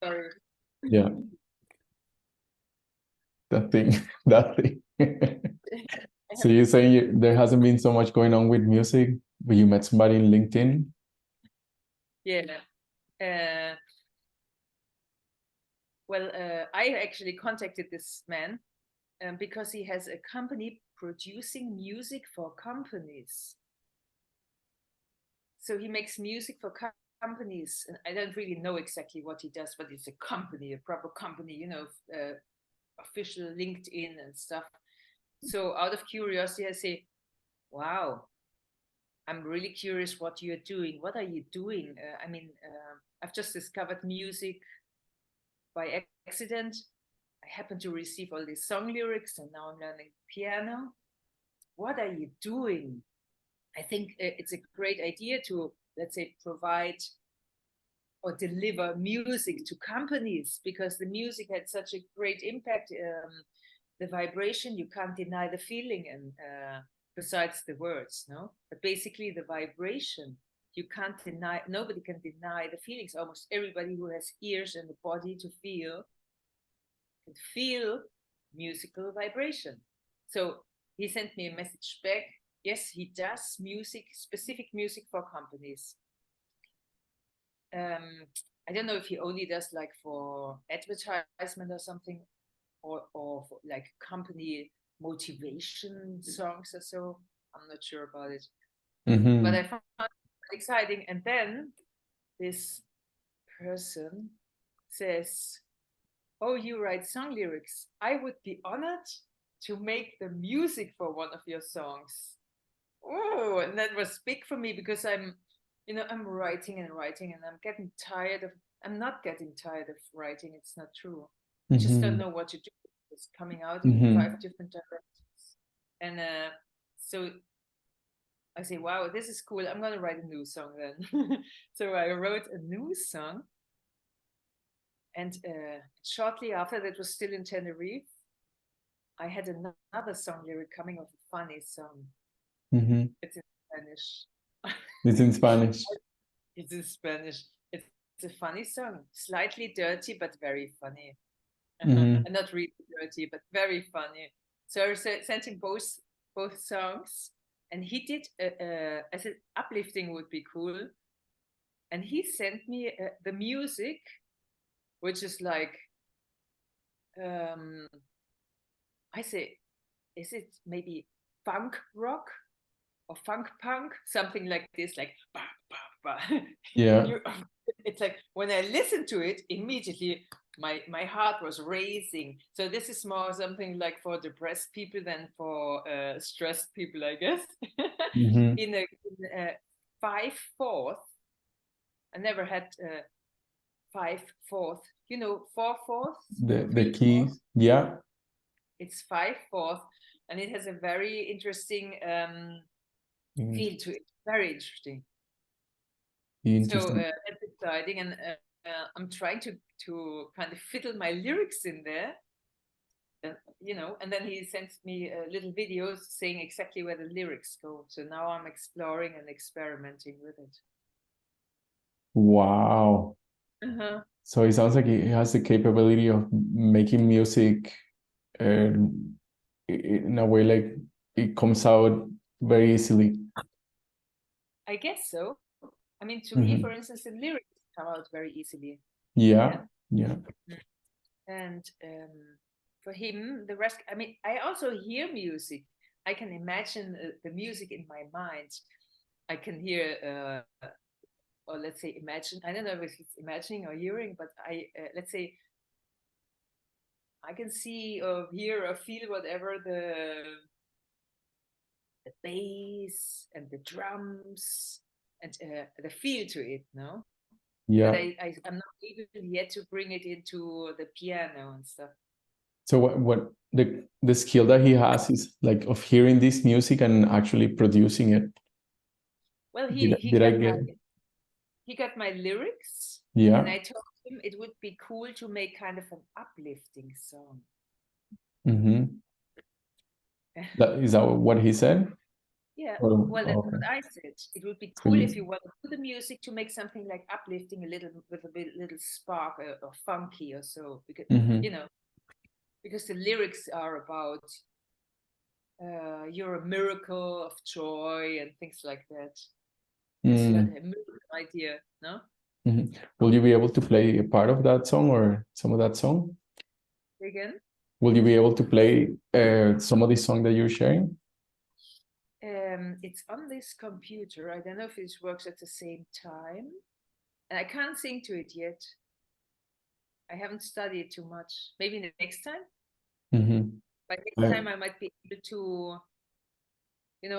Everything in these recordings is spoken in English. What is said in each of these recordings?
Sorry. Yeah, that thing, that thing. So you're saying there hasn't been so much going on with music, but you met somebody in LinkedIn? Yeah. Well, I actually contacted this man because he has a company producing music for companies. So he makes music for companies. And I don't really know exactly what he does, but it's a company, a proper company, you know, official LinkedIn and stuff. So out of curiosity, I say, wow, I'm really curious what you're doing. What are you doing? I've just discovered music by accident. I happen to receive all these song lyrics and now I'm learning piano. What are you doing? I think it's a great idea to, let's say, provide or deliver music to companies because the music had such a great impact. The vibration, you can't deny the feeling, and besides the words, no? But basically, the vibration, you can't deny, nobody can deny the feelings. Almost everybody who has ears and a body to feel can feel musical vibration. So he sent me a message back. Yes, he does music, specific music for companies. I don't know if he only does like for advertisement or something, or for like company motivation songs or so. I'm not sure about it, but I found it exciting. And then this person says, "Oh, you write song lyrics. I would be honored to make the music for one of your songs." Oh, and that was big for me because I'm writing and writing and I'm getting tired of, I'm not getting tired of writing. It's not true. I just don't know what to do. It's coming out in 5 different directions. And so I say, wow, this is cool. I'm going to write a new song then. So I wrote a new song. And shortly after, that was still in Tenerife, I had another song lyric coming of a funny song. It's in Spanish. It's in Spanish. It's in Spanish. It's a funny song, slightly dirty, but very funny. And not really dirty, but very funny. So I sent him both songs, and he did. I said uplifting would be cool, and he sent me the music, which is like, I say, is it maybe funk rock or funk punk, something like this, like bah, bah, bah. Yeah. It's like when I listened to it, immediately my heart was racing. So this is more something like for depressed people than for stressed people, I guess. In a 5/4, I never had 5/4. You know, 4/4. The keys. Yeah. It's 5/4, and it has a very interesting feel to it. Very interesting. So that's exciting, and I'm trying to kind of fiddle my lyrics in there, and then he sends me little videos saying exactly where the lyrics go. So now I'm exploring and experimenting with it. Wow. So it sounds like he has the capability of making music in a way like it comes out very easily. I guess so. I mean, to me, for instance, the lyrics come out very easily. Yeah. And for him, the rest, I mean, I also hear music. I can imagine the music in my mind. I can hear, or let's say imagine, I don't know if it's imagining or hearing, but let's say, I can see or hear or feel whatever the bass and the drums and the feel to it, no? Yeah. But I'm not able yet to bring it into the piano and stuff. So what the skill that he has is like of hearing this music and actually producing it. Well, he got my lyrics. Yeah. And I told him it would be cool to make kind of an uplifting song. Is that what he said? Yeah, Well, well, that's okay. what I said. It would be So cool you, if you want to do the music to make something like uplifting a little with a little spark or funky or so, because mhm, because the lyrics are about you're a miracle of joy and things like that. It's like a miracle idea, no? mhm. Will you be able to play a part of that song or some of that song? Again, Will you be able to play some of the song that you're sharing? it's on this computer. I don't know if this works at the same time, and I can't sing to it yet. I haven't studied too much. Maybe next time. Mm-hmm. By next time, I might be able to.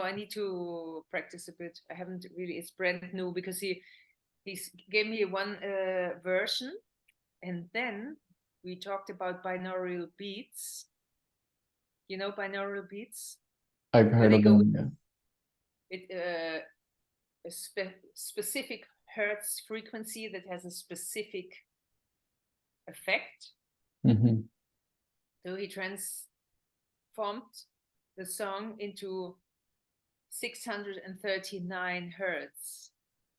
I need to practice a bit. I haven't really. It's brand new because he gave me one version, and then we talked about binaural beats. You know binaural beats, I've where heard they of go with them, yeah. a specific hertz frequency that has a specific effect. Mm-hmm. So he transformed the song into 639 hertz.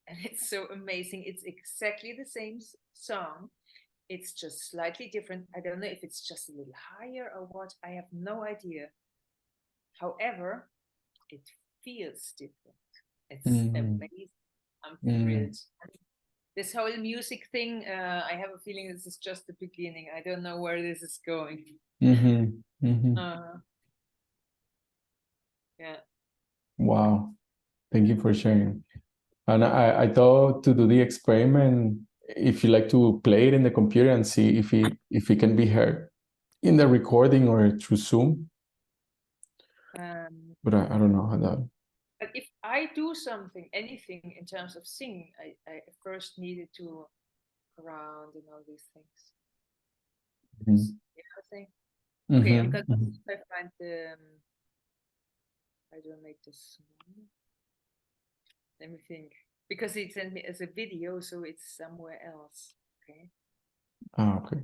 And it's so amazing. It's exactly the same song. It's just slightly different. I don't know if it's just a little higher or what. I have no idea. However, it feels different. It's Mm-hmm. amazing. I'm Mm-hmm. thrilled. This whole music thing, I have a feeling this is just the beginning. I don't know where this is going. Mm-hmm. Mm-hmm. Yeah. Wow. Thank you for sharing. And I thought to do the experiment, if you like to play it in the computer and see if it can be heard in the recording or through Zoom. But I don't know how that. But if I do something, anything in terms of singing, I first needed to ground and all these things. Mm-hmm. Thing. Okay, I'm gonna Mm-hmm. if I find the. How do I make this small? Let me think. Because it sent me as a video, so it's somewhere else. Okay. Ah, okay.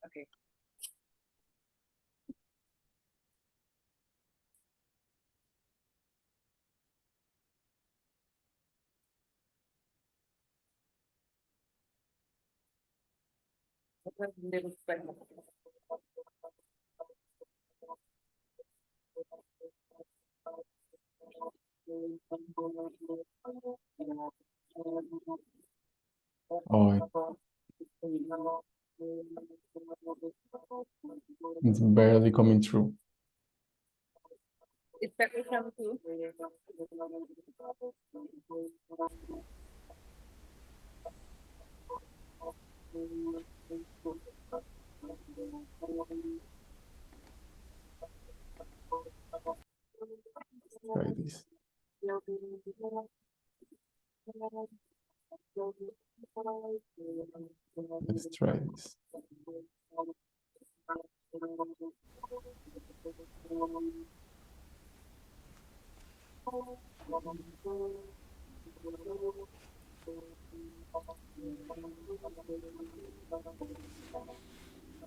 Okay. Oh, it's barely coming through. It's better come too. Try this. Let's try this.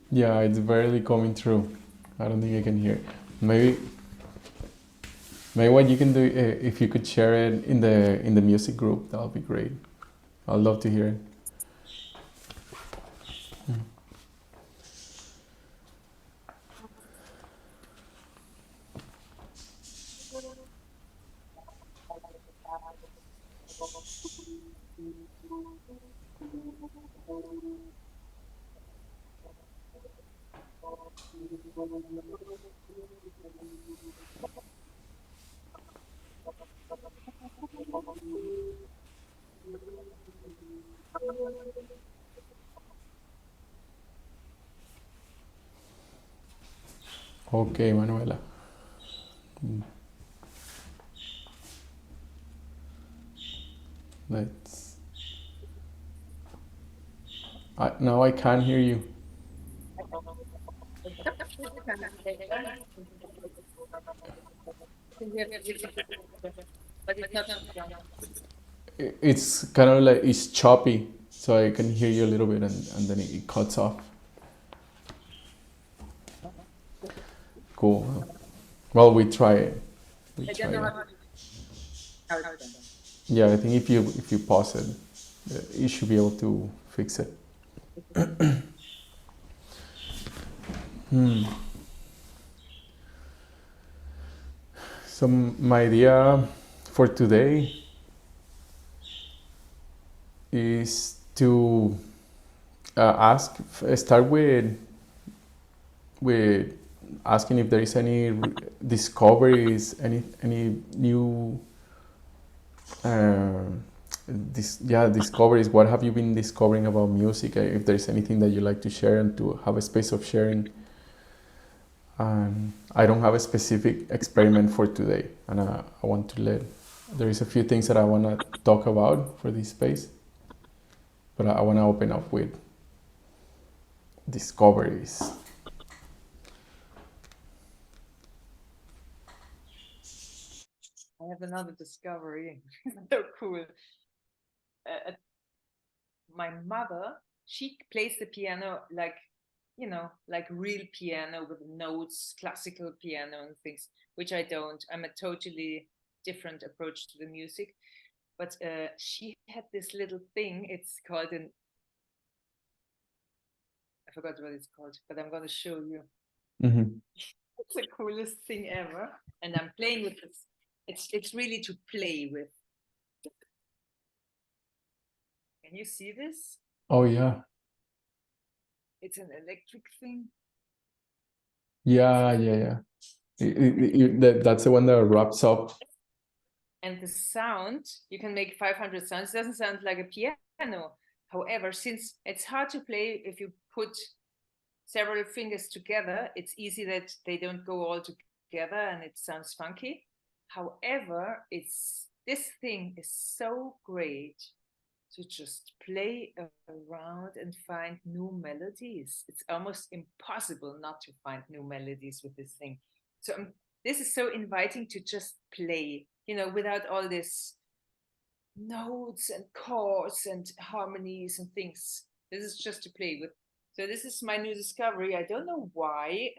Yeah, it's barely coming through. I don't think I can hear. Maybe what you can do, if you could share it in the music group, that would be great. I'd love to hear it. Okay, Manuela. Let's. Now I can't hear you. But it's not. It's kind of like it's choppy, so I can hear you a little bit, and then it cuts off. Cool. Well, we try it. We I try don't know it. how. How it's done. Yeah, I think if you pause it, you should be able to fix it. So my idea for today is to start with asking if there is any discoveries, any new uh, discoveries. What have you been discovering about music? If there's anything that you like to share and to have a space of sharing. And I don't have a specific experiment for today, and I want to let. There is a few things that I want to talk about for this space, but I want to open up with discoveries. I have another discovery. So cool. My mother, she plays the piano like, like real piano with notes, classical piano and things, which I don't. I'm a totally different approach to the music. But she had this little thing. It's called I forgot what it's called, but I'm going to show you. Mm-hmm. It's the coolest thing ever. And I'm playing with this. It's really to play with. Can you see this? Oh yeah, It's an electric thing. yeah. That's the one that wraps up. And the sound, you can make 500 sounds. It doesn't sound like a piano. However, since it's hard to play if you put several fingers together, it's easy that they don't go all together and it sounds funky. However, this thing is so great to just play around and find new melodies. It's almost impossible not to find new melodies with this thing. So this is so inviting to just play, without all this notes and chords and harmonies and things. This is just to play with. So this is my new discovery. I don't know why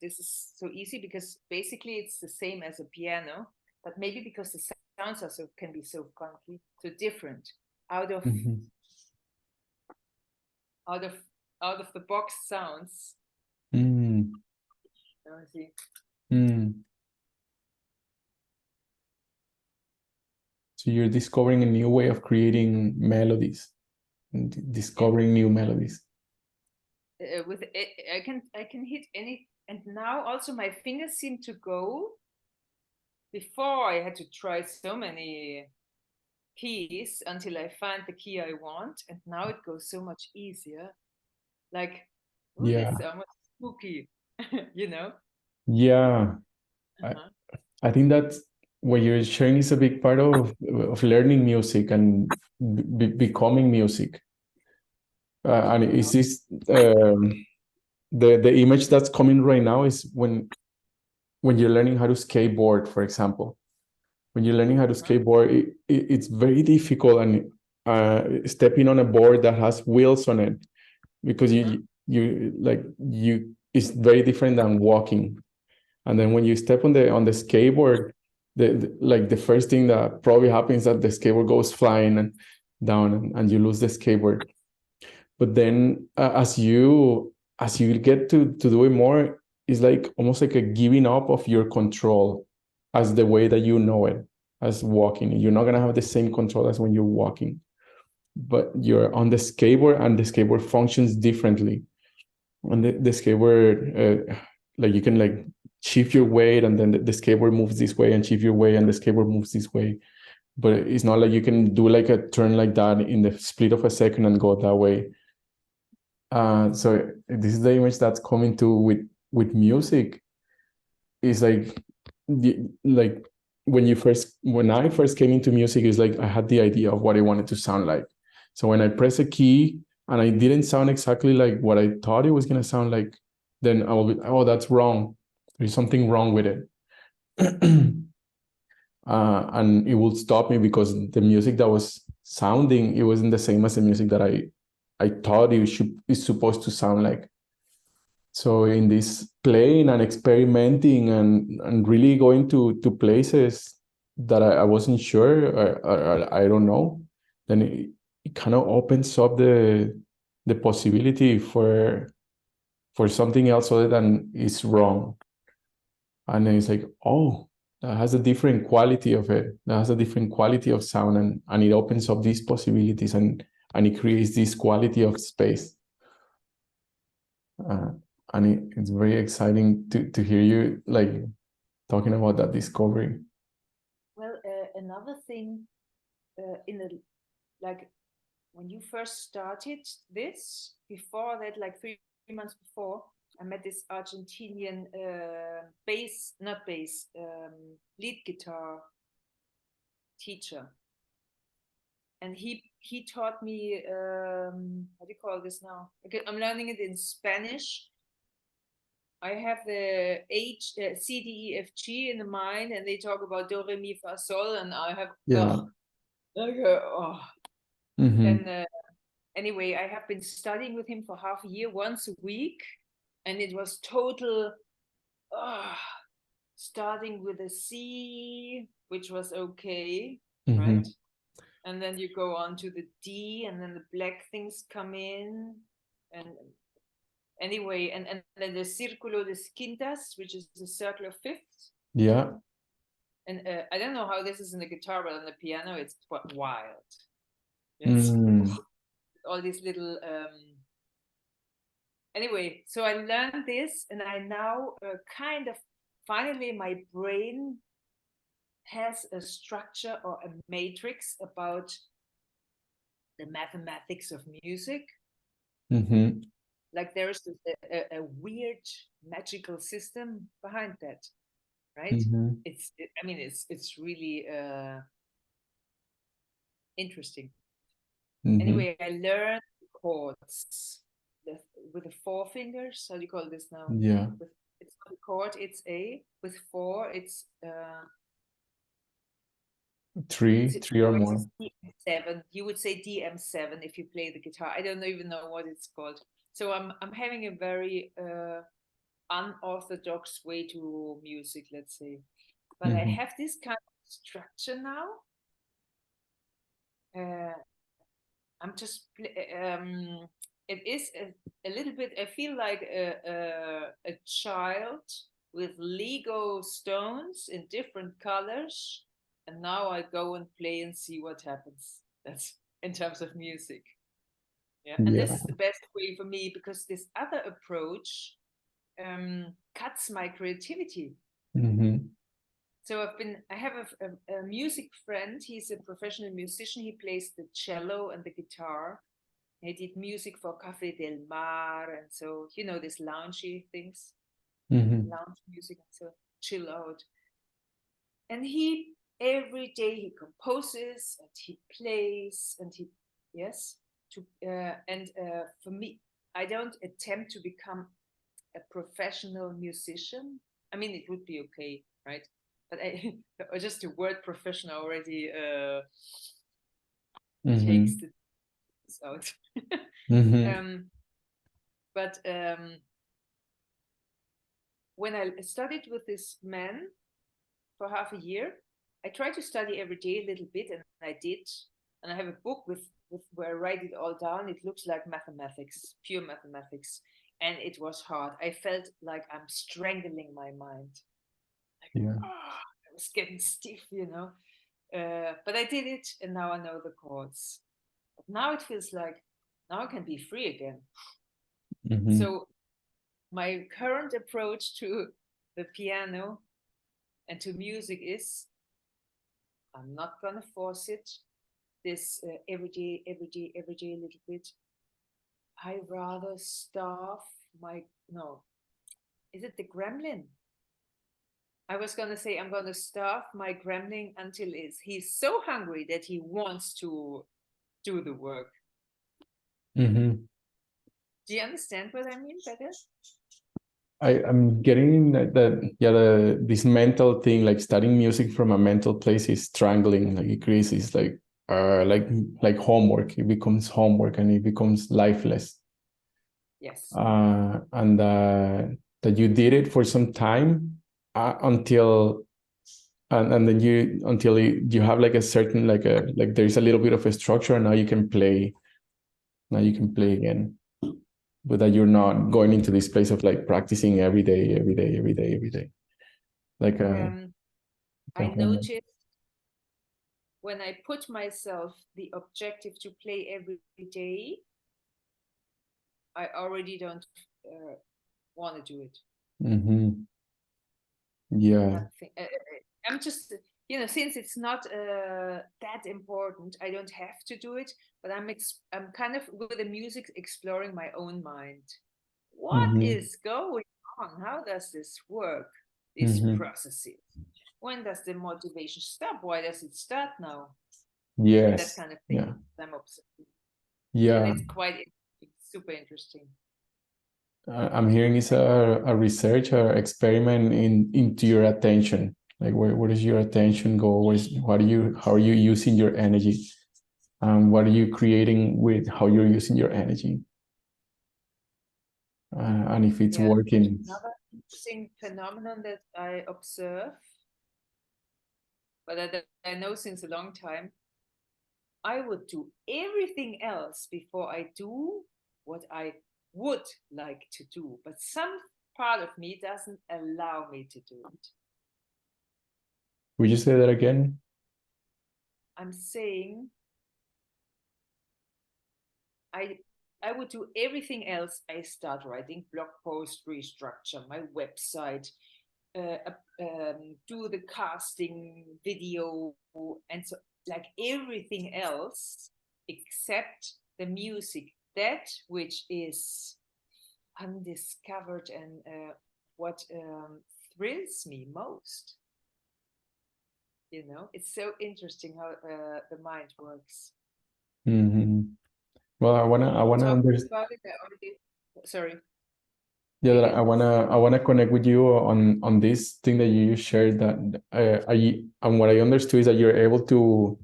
this is so easy, because basically it's the same as a piano, but maybe because the sounds can be so funky, so different, out of Mm-hmm. out of out of the box sounds. Mm. Let me see. Mm. So you're discovering a new way of creating melodies, discovering new melodies. With it, I can hit any, and now also my fingers seem to go. Before I had to try so many keys until I find the key I want, and now it goes so much easier. Like, oh, this Yeah, is almost spooky, you know? yeah. I, Uh-huh. I think that what you're sharing is a big part of learning music and becoming music. And it's this the image that's coming right now is when you're learning how to skateboard, for example. When you're learning how to skateboard, it's very difficult, and stepping on a board that has wheels on it, because you it's very different than walking. And then when you step on the skateboard, like the first thing that probably happens is that the skateboard goes flying down, and you lose the skateboard. But then as you get to do it more, it's like almost like a giving up of your control as the way that you know it, as walking. You're not gonna have the same control as when you're walking, but you're on the skateboard, and the skateboard functions differently. On the skateboard, like you can like shift your weight, and then the skateboard moves this way, and shift your weight, and the skateboard moves this way. But it's not like you can do like a turn like that in the split of a second and go that way. So this is the image that's coming to with music. Is like like when I first came into music, is like I had the idea of what I wanted to sound like. So when I press a key and I didn't sound exactly like what I thought it was gonna sound like, then I will be, oh, that's wrong. There's something wrong with it. And it would stop me, because the music that was sounding, it wasn't the same as the music that I thought is supposed to sound like. So in this playing and experimenting and really going to places, that I wasn't sure, or I don't know, then it kind of opens up the possibility for something else other than is wrong. And then it's like, oh, that has a different quality of it. That has a different quality of sound, and it opens up these possibilities, and it creates this quality of space. And it's very exciting to hear you like talking about that discovery. Well, another thing, in the like when you first started this, before that, like 3 months before, I met this Argentinian lead guitar teacher, and he taught me, how do you call this now? Okay, I'm learning it in Spanish. I have the C, D, E, F, G in the mind, and they talk about do, re, mi, fa, sol, and I have Mm-hmm. and anyway, I have been studying with him for half a year, once a week, and it was total starting with a C, which was okay, Mm-hmm. right? And then you go on to the D, and then the black things come in, and anyway, and then the Círculo de Quintas, which is the circle of fifths. Yeah. And I don't know how this is in the guitar, but on the piano, it's quite wild. Yes. All these little anyway, so I learned this, and I now kind of finally my brain has a structure or a matrix about the mathematics of music. Mm-hmm. Like there's a weird magical system behind that, right? Mm-hmm. It's really interesting. Mm-hmm. Anyway, I learned chords with the four fingers. How do you call this now? Yeah. It's not a chord, it's A. With four, it's Three or more. DM7. You would say DM7 if you play the guitar. I don't even know what it's called. So I'm having a very unorthodox way to music, let's say. But I have this kind of structure now. I'm just it is a little bit, I feel like a child with Lego stones in different colors, and now I go and play and see what happens. That's in terms of music. Yeah, and this is the best way for me, because this other approach cuts my creativity. So I have a music friend. He's a professional musician. He plays the cello and the guitar. He did music for Café del Mar, and so these loungy things, lounge music, and so chill out. And he every day he composes and he plays and for me, I don't attempt to become a professional musician. I mean, it would be okay, right? But just the word professional already takes the out. But when I studied with this man for half a year, I tried to study every day a little bit, and I did. And I have a book with where I write it all down. It looks like mathematics, pure mathematics. And it was hard. I felt like I'm strangling my mind. I was getting stiff, but I did it, and now I know the chords. But now it feels like now I can be free again. So my current approach to the piano and to music is I'm not gonna force it. This every day, a little bit. I rather starve is it the gremlin? I was gonna say I'm gonna starve my gremlin until he's so hungry that he wants to do the work. Do you understand what I mean by this? I'm getting that this mental thing, like studying music from a mental place is strangling, like it creates like homework. It becomes homework and it becomes lifeless. Yes. And that you did it for some time until and then you until you have like a certain like there's a little bit of a structure, and now you can play again, but that you're not going into this place of like practicing every day, like I homework. noticed when I put myself the objective to play every day, I already don't want to do it. Yeah. I'm just, since it's not that important, I don't have to do it. But I'm kind of with the music exploring my own mind. What is going on? How does this work? This processes. When does the motivation stop? Why does it start now? That Yes. kind of thing. Yeah. I'm obsessed. Yeah. And it's super interesting. I'm hearing it's a research or experiment into your attention. Like where does your attention go? How are you using your energy? What are you creating with how you're using your energy? And if it's working. Another interesting phenomenon that I observe, but that I know since a long time, I would do everything else before I do what I would like to do. But some part of me doesn't allow me to do it. Would you say that again? I'm saying I would do everything else. I start writing blog posts, restructure my website, do the casting video, and so like everything else except the music, that which is undiscovered and what thrills me most. It's so interesting how the mind works. Well, I wanna Talking understand. about it, I already. Sorry. Yeah, I wanna connect with you on this thing that you shared. That and what I understood is that you're able to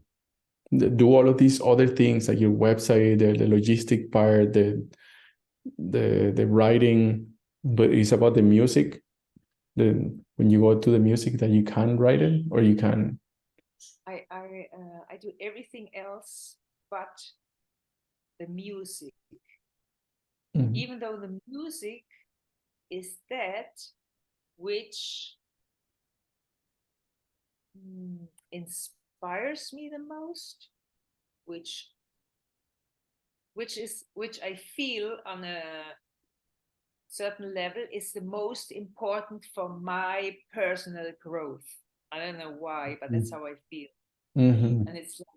do all of these other things, like your website, the logistic part, the writing, but it's about the music. When you go to the music, that you can write it, or you can. I do everything else but the music. Even though the music is that which inspires me the most, which I feel on a certain level is the most important for my personal growth. I don't know why, but that's how I feel. And it's like,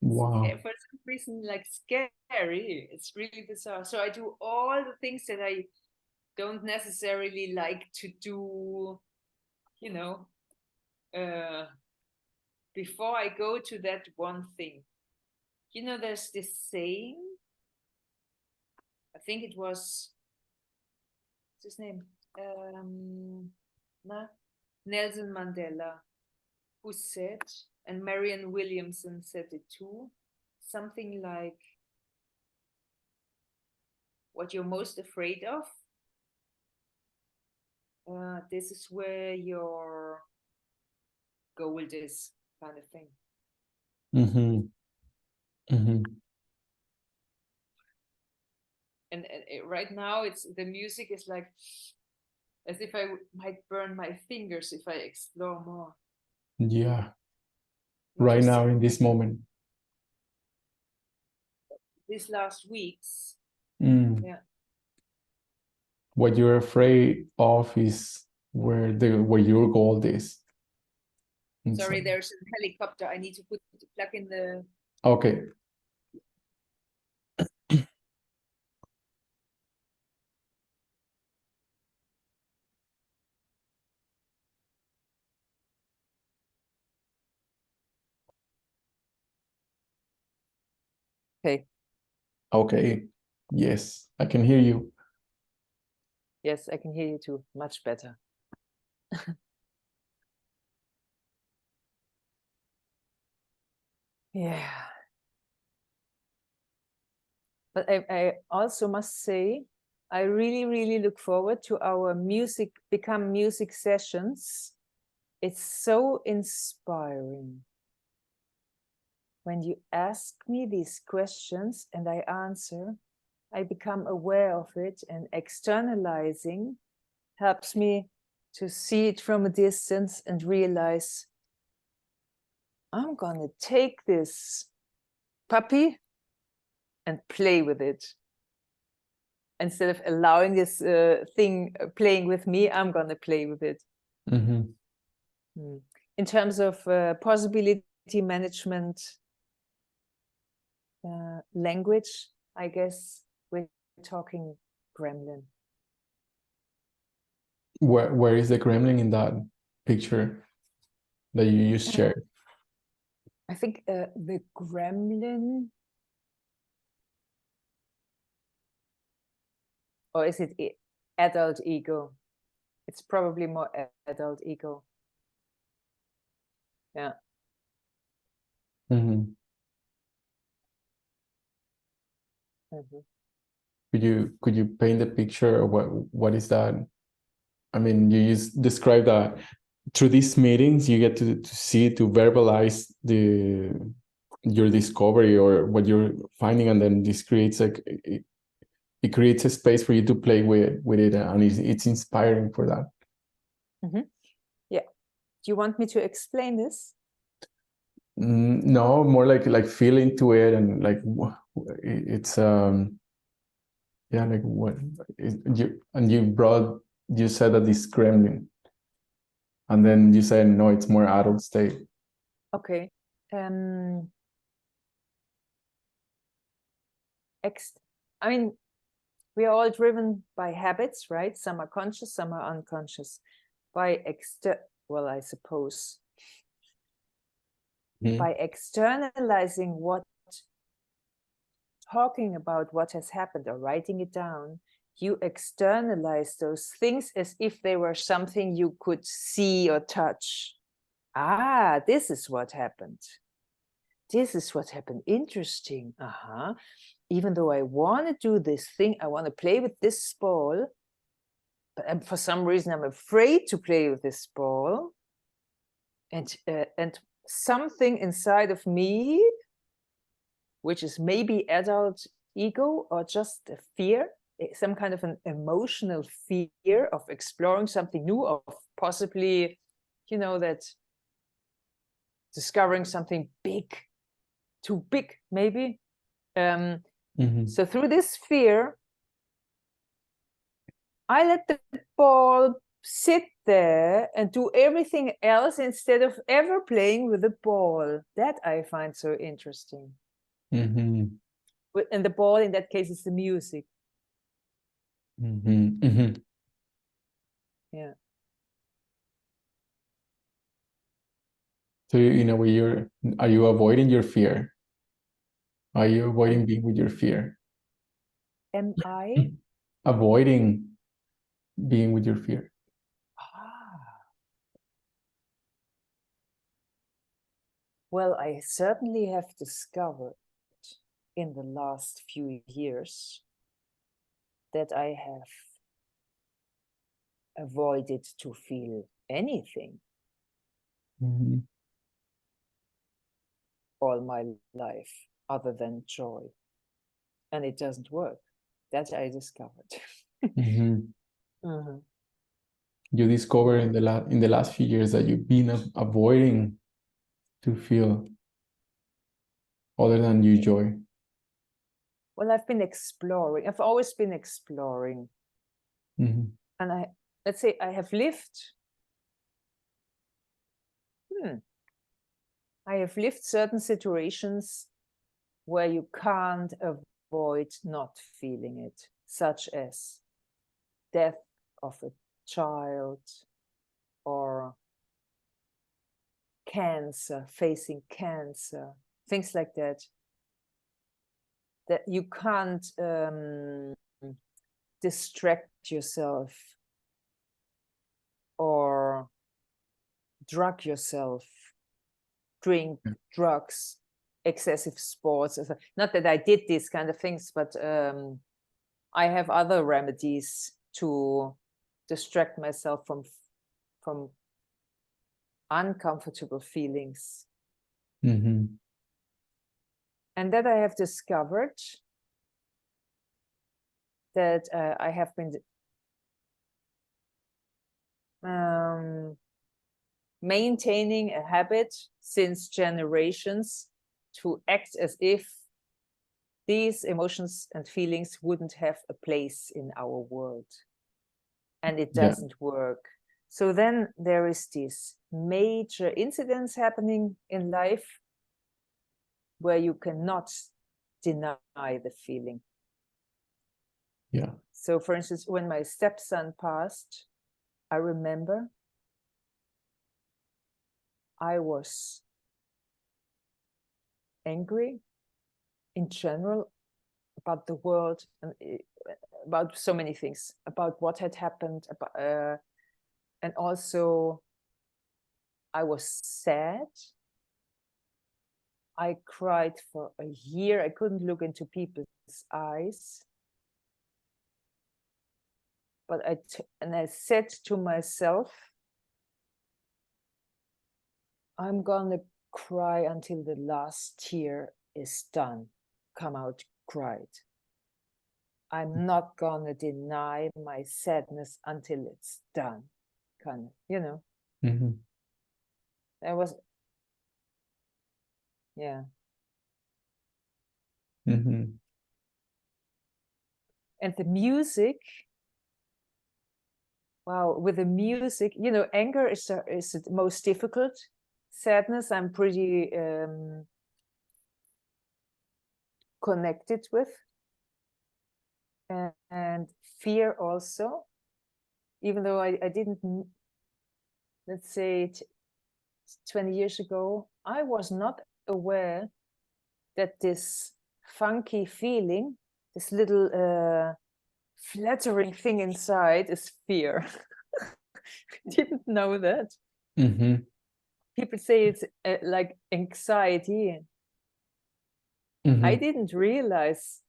Wow. for some reason, like scary. It's really bizarre. So I do all the things that I don't necessarily like to do, before I go to that one thing. There's this saying, I think it was, what's his name? Nelson Mandela, who said, and Marianne Williamson said it too, something like, what you're most afraid of, this is where your gold is, kind of thing. And right now, the music is like as if I might burn my fingers if I explore more. Yeah. Right now, in this moment. These last weeks. Yeah. What you're afraid of is where your goal is. Sorry, there's a helicopter. I need to plug in the. Okay. Okay. Okay. Yes, I can hear you. Yes, I can hear you too. Much better. Yeah. But I also must say, I really, really look forward to our become music sessions It's so inspiring when you ask me these questions and I answer. I become aware of it, and externalizing helps me to see it from a distance and realize I'm gonna take this puppy and play with it. Instead of allowing this thing playing with me, I'm gonna play with it. In terms of possibility management language, I guess we're talking gremlin. Where is the gremlin in that picture that you just shared? I think the gremlin, or is it adult ego? It's probably more adult ego. Yeah. Could you paint the picture, or what is that? I mean, you just describe that through these meetings you get to see, to verbalize your discovery or what you're finding, and then this creates it creates a space for you to play with it, and it's inspiring for that. Yeah. Do you want me to explain this? No, more like feel into it, and like it's yeah, like what you said that this gremlin, and then you said no, it's more adult state. Okay. I mean, we are all driven by habits, right? Some are conscious, some are unconscious. Well, I suppose by externalizing talking about what has happened or writing it down, you externalize those things as if they were something you could see or touch. Ah, this is what happened. This is what happened. Interesting. Even though I want to do this thing, I want to play with this ball, but for some reason I'm afraid to play with this ball. And something inside of me, which is maybe adult ego or just a fear, some kind of an emotional fear of exploring something new, of possibly, that discovering something big, too big, maybe. So through this fear, I let the ball sit there and do everything else instead of ever playing with the ball. That I find so interesting. And the ball in that case is the music. Yeah. So in a way, are you avoiding your fear? Are you avoiding being with your fear? Am I? Avoiding being with your fear. Well, I certainly have discovered in the last few years that I have avoided to feel anything all my life other than joy. And it doesn't work. That I discovered. You discover in the last few years that you've been avoiding to feel other than you joy. Well, I've been exploring. I've always been exploring. And let's say I have lived. I have lived certain situations where you can't avoid not feeling it, such as death of a child or cancer, facing cancer, things like that. That you can't distract yourself or drug yourself, drink drugs, excessive sports. Not that I did these kind of things, but I have other remedies to distract myself from uncomfortable feelings. Mm-hmm. And that I have discovered that I have been maintaining a habit since generations to act as if these emotions and feelings wouldn't have a place in our world. And it Yeah. doesn't work. So then there is this major incidents happening in life where you cannot deny the feeling. Yeah. So for instance, when my stepson passed, I remember I was angry in general about the world and about so many things, about what had happened, about, and also I was sad. I cried for a year. I couldn't look into people's eyes. But I said to myself, I'm gonna cry until the last tear is done. Come out, cried. I'm not gonna deny my sadness until it's done. Kind of, you know. Mm-hmm. That was, yeah. Mm-hmm. And the music, wow, with the music, you know, anger is the most difficult. Sadness, I'm pretty connected with. And fear also, even though I didn't, let's say 20 years ago, I was not aware that this funky feeling, this little flattering thing inside is fear. Didn't know that. Mm-hmm. People say it's like anxiety. Mm-hmm. I didn't realize.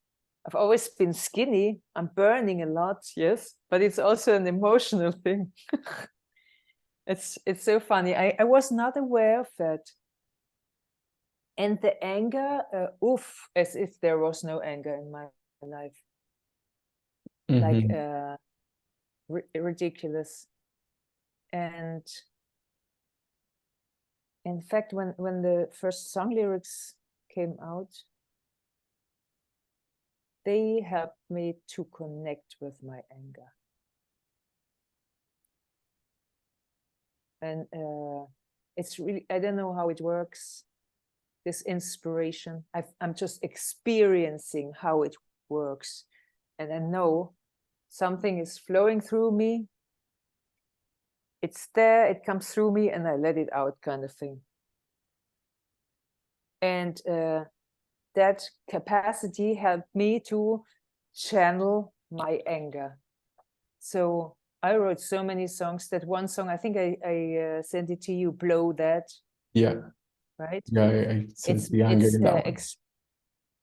I've always been skinny. I'm burning a lot, yes, but it's also an emotional thing. It's so funny. I was not aware of that. And the anger, oof, as if there was no anger in my life. Like Mm-hmm. ridiculous. And in fact, when the first song lyrics came out, they helped me to connect with my anger. And it's really, I don't know how it works, this inspiration. I'm just experiencing how it works. And I know something is flowing through me. It's there, it comes through me, and I let it out, kind of thing. And that capacity helped me to channel my anger. So I wrote so many songs. That one song, I think I sent it to you, Blow That. Yeah. Right? Yeah, I sense the anger in that one.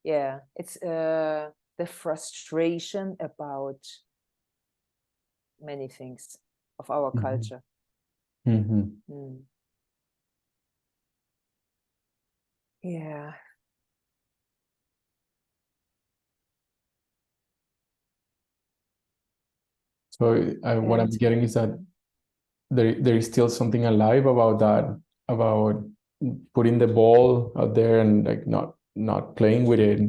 Yeah, it's the frustration about many things of our culture. Mm-hmm. Mm. Yeah. So what I'm getting is that there is still something alive about that, about putting the ball out there and like not playing with it.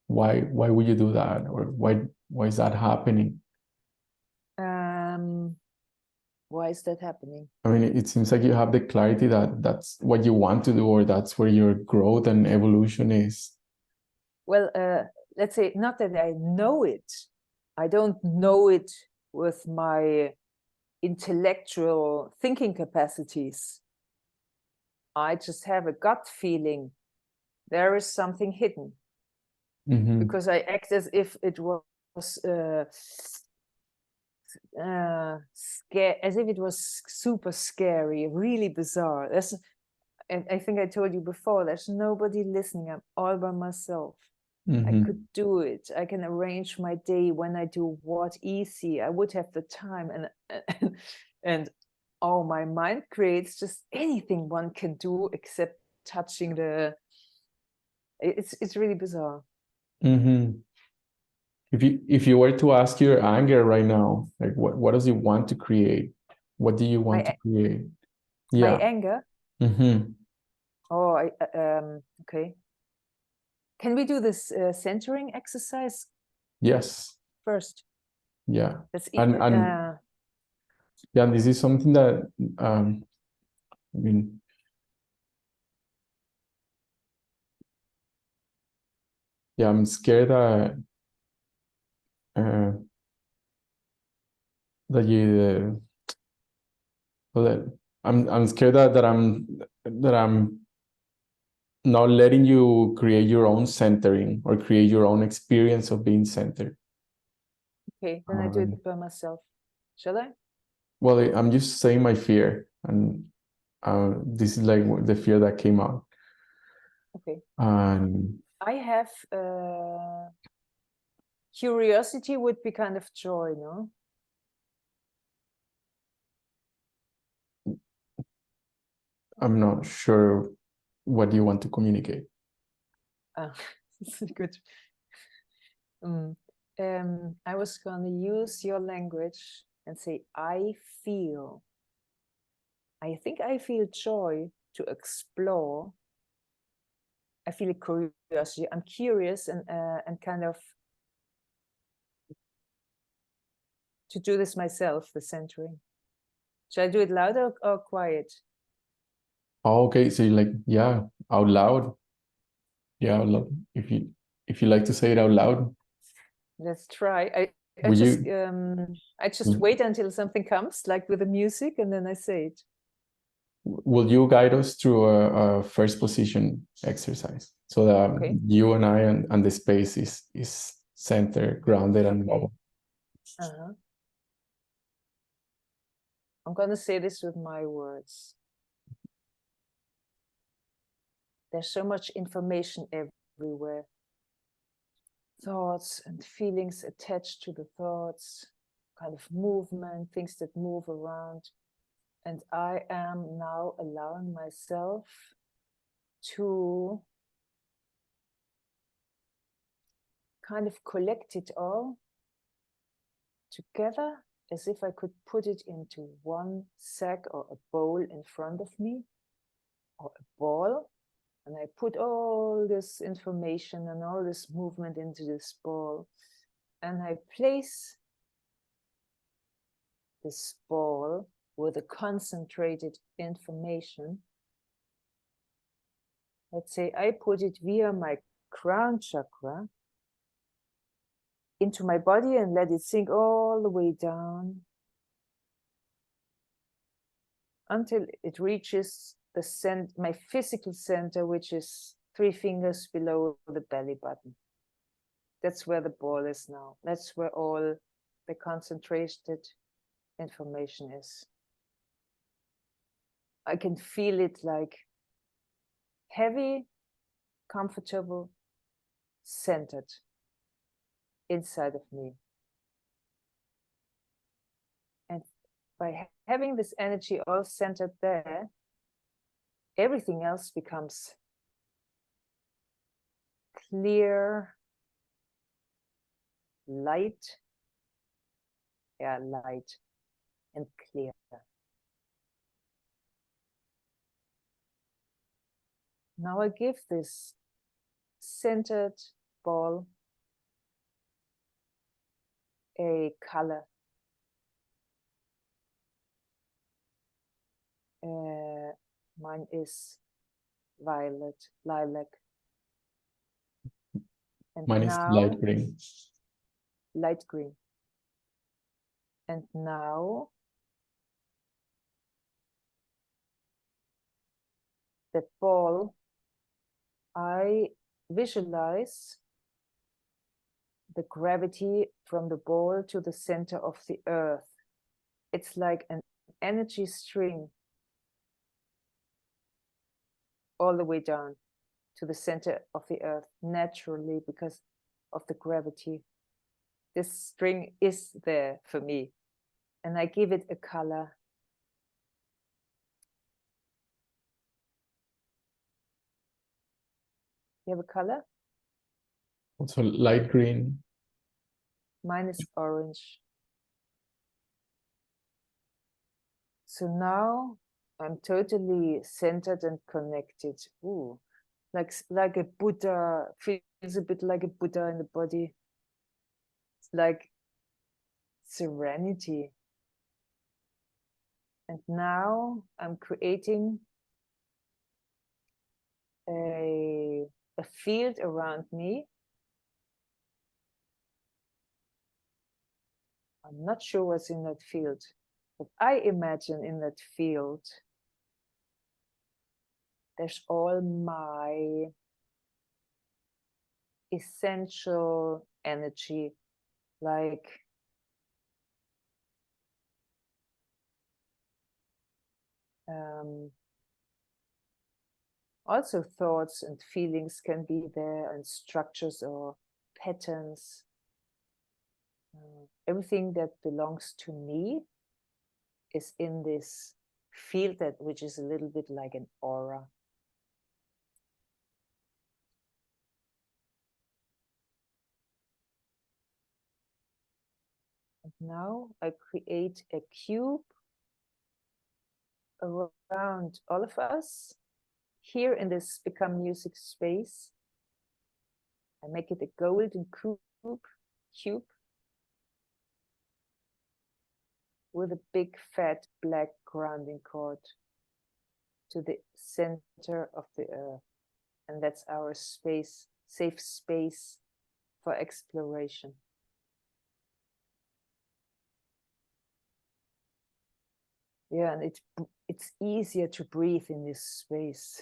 Why would you do that, or why is that happening? Why is that happening? I mean, it seems like you have the clarity that that's what you want to do, or that's where your growth and evolution is. Well, let's say not that I know it. I don't know it with my intellectual thinking capacities. I just have a gut feeling there is something hidden. Mm-hmm. Because I act as if it was as if it was super scary, really bizarre. I think I told you before, there's nobody listening. I'm all by myself. Mm-hmm. I could do it. I can arrange my day when I do what easy. I would have the time and oh, my mind creates just anything one can do except touching the. It's really bizarre. Mm-hmm. If you were to ask your anger right now, like what does it want to create? What do you want to create? My Yeah. anger. Mm-hmm. Oh, okay. Can we do this centering exercise Yes. first? Yeah. That's And yeah, this is something that I mean, yeah, I'm scared uh, that you that I'm scared that I'm not letting you create your own centering or create your own experience of being centered. okay. Then I do it by myself. Shall I? Well, I'm just saying my fear, and this is like the fear that came out. Okay. And I have curiosity would be kind of joy, no? I'm not sure what you want to communicate. This is good. I was going to use your language and say, I think I feel joy to explore. I feel curiosity. I'm curious and kind of to do this myself, the centering. Should I do it loud or quiet? Oh, okay, so you're like, yeah, out loud. Yeah, out loud. If you like to say it out loud, Let's try. I would just you I just wait until something comes, like with the music, and then I say it. will you guide us through a first position exercise so that Okay. you and I and the space is centered, grounded, and Okay. mobile? I'm going to say this with my words. There's so much information everywhere. Thoughts and feelings attached to the thoughts, kind of movement, things that move around. And I am now allowing myself to kind of collect it all together as if I could put it into one sack or a bowl in front of me, or a ball. And I put all this information and all this movement into this ball. And I place this ball with a concentrated information. Let's say I put it via my crown chakra into my body and let it sink all the way down until it reaches my physical center, which is 3 fingers below the belly button. That's where the ball is now. That's where all the concentrated information is. I can feel it like heavy, comfortable, centered inside of me. And by having this energy all centered there, everything else becomes clear, light, light and clear. Now I give this centered ball a color. Mine is violet, lilac. And Mine is light green. Light green. And now that ball, I visualize the gravity from the ball to the center of the earth. It's like an energy string all the way down to the center of the earth naturally because of the gravity. This string is there for me, and I give it a color. You have a color? Also light green. Mine is orange. So now I'm totally centered and connected. Ooh, like a Buddha, feels a bit like a Buddha in the body. It's like serenity. And now I'm creating a field around me. I'm not sure what's in that field, but I imagine in that field there's all my essential energy, like also thoughts and feelings can be there, and structures or patterns. Everything that belongs to me is in this field, that which is a little bit like an aura. And now I create a cube around all of us here in this Become Music space. I make it a golden cube with a big fat black grounding cord to the center of the earth. And that's our space, safe space for exploration. Yeah, and it's easier to breathe in this space.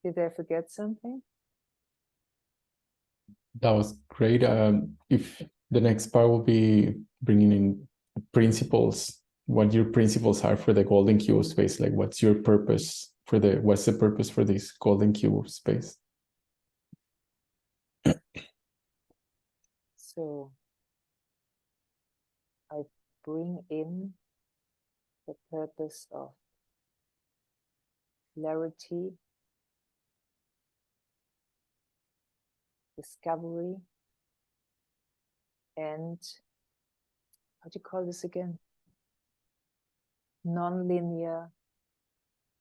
Did I forget something? That was great. If the next part will be bringing in principles, what your principles are for the golden cube space, like what's your purpose for what's the purpose for this golden cube space? So I bring in the purpose of clarity, discovery, and how do you call this again? Non-linear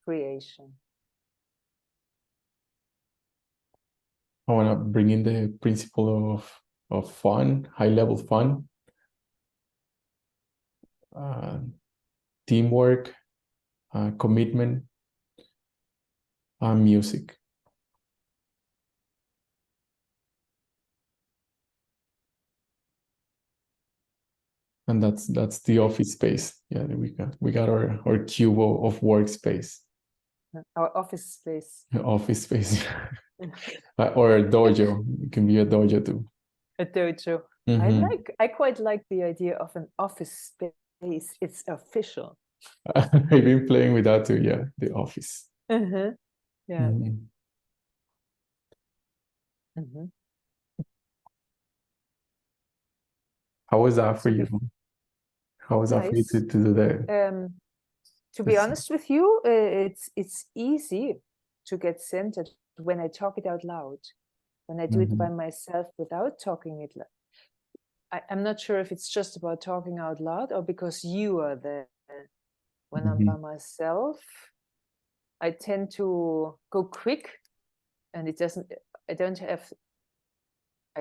creation. I want to bring in the principle of fun, high level fun, teamwork, commitment, and music. And that's the office space. Yeah, we got our cube of workspace. Our office space. Office space. Or a dojo. It can be a dojo too. A dojo. I quite like the idea of an office space. It's official. I've been playing with that too. Yeah, the office. Yeah. How was that for you? How was that for you Nice. to do that? To be honest with you, it's easy to get centered when I talk it out loud. When I do it by myself without talking it loud. I'm not sure if it's just about talking out loud or because you are there. When I'm by myself, I tend to go quick, and I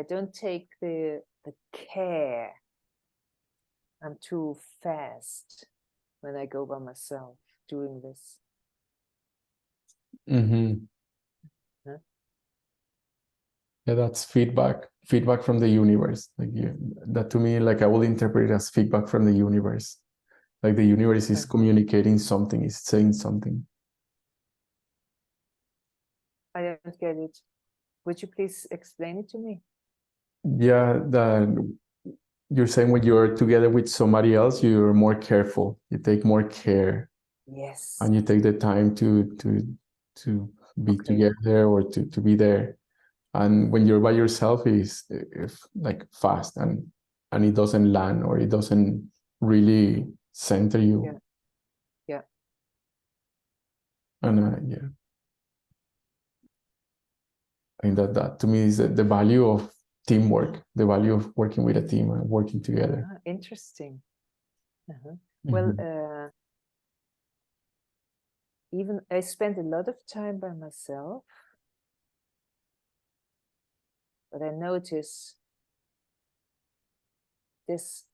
don't take the care. I'm too fast when I go by myself doing this. Yeah, that's feedback from the universe. Like that to me, like I will interpret it as feedback from the universe. Like the universe is communicating something, is saying something. I don't get it. Would you please explain it to me? Yeah, that you're saying when you're together with somebody else, you're more careful. You take more care. Yes. And you take the time to be together or to be there. And when you're by yourself, is like fast, and it doesn't land, or it doesn't really center you. Yeah. Yeah. And yeah, I think that to me is the value of teamwork, the value of working with a team and working together. Interesting. Mhm. Well, even I spent a lot of time by myself, but I notice this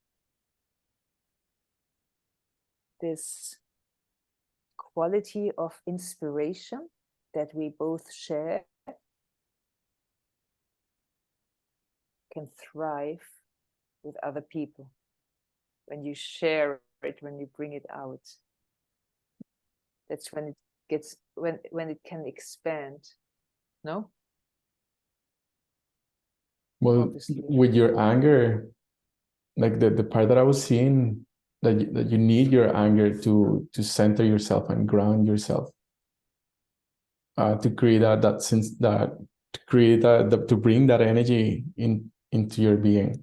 quality of inspiration that we both share can thrive with other people when you share it, when you bring it out. That's when it gets when it can expand. No? Well, Obviously. with your anger, like the part that I was seeing, that you need your anger to center yourself and ground yourself, to create that sense, that to create to bring that energy into your being.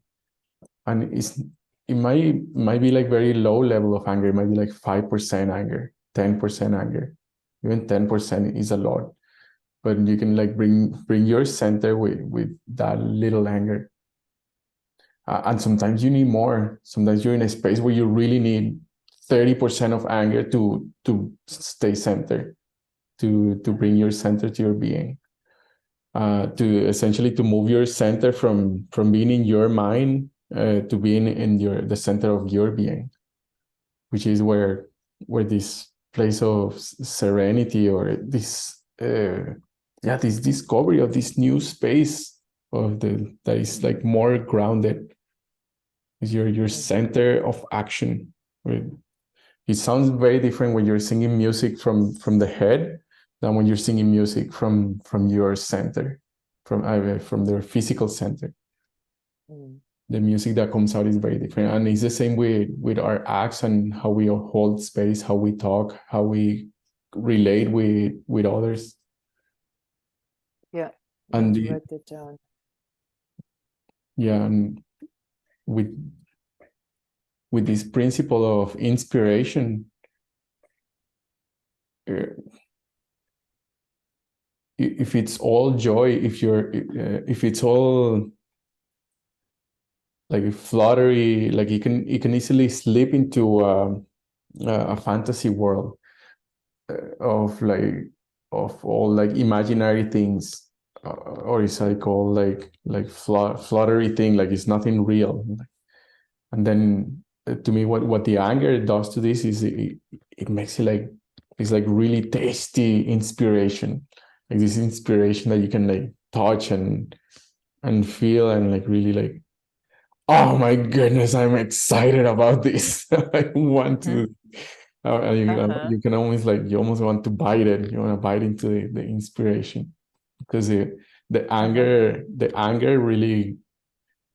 And it might be like very low level of anger. It might be like 5% anger, 10% anger. Even 10% is a lot, but you can like bring your center with that little anger. And sometimes you need more. Sometimes you're in a space where you really need 30% of anger to stay centered, to bring your center to your being, to essentially to move your center from being in your mind, to being in the center of your being, which is where this place of serenity, or this this discovery of this new space that is like more grounded, is your center of action. It sounds very different when you're singing music from the head than when you're singing music from your center, from their physical center. The music that comes out is very different, and it's the same with our acts and how we hold space, how we talk, how we relate with others. Yeah, And write that down. Yeah, and with this principle of inspiration, if it's all joy, if it's all like fluttery, like you can easily slip into a fantasy world, of all like imaginary things, or it's like all like fluttery thing, like it's nothing real. And then to me, what the anger does to this is it makes it like it's like really tasty inspiration, like this inspiration that you can like touch and feel, and like really like, oh my goodness, I'm excited about this. I want to. You can almost like, you almost want to bite it. You want to bite into the inspiration, because the anger really,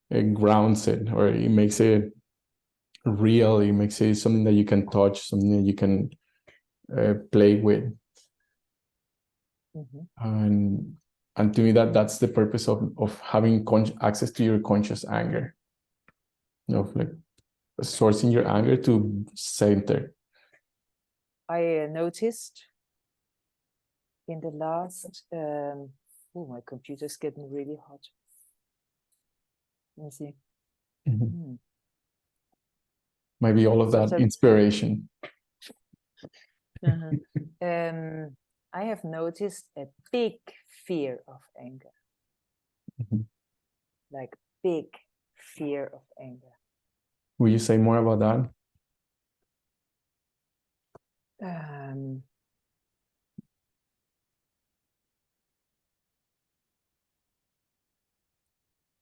it grounds it, or it makes it real. It makes it something that you can touch, something that you can play with. And to me, that's the purpose of having access to your conscious anger, of like sourcing your anger to center. I noticed in the last, oh, my computer's getting really hot. Let me see. Maybe all of that inspiration. I have noticed a big fear of anger. Like big fear of anger. Will you say more about that?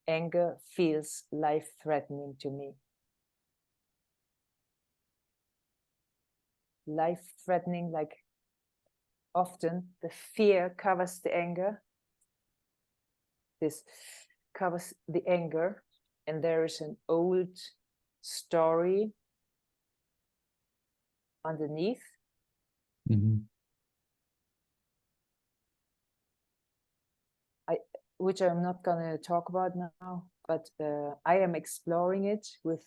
Anger feels life-threatening to me. Life-threatening, like often the fear covers the anger. This covers the anger, and there is an old story underneath. which I'm not gonna talk about now, but I am exploring it with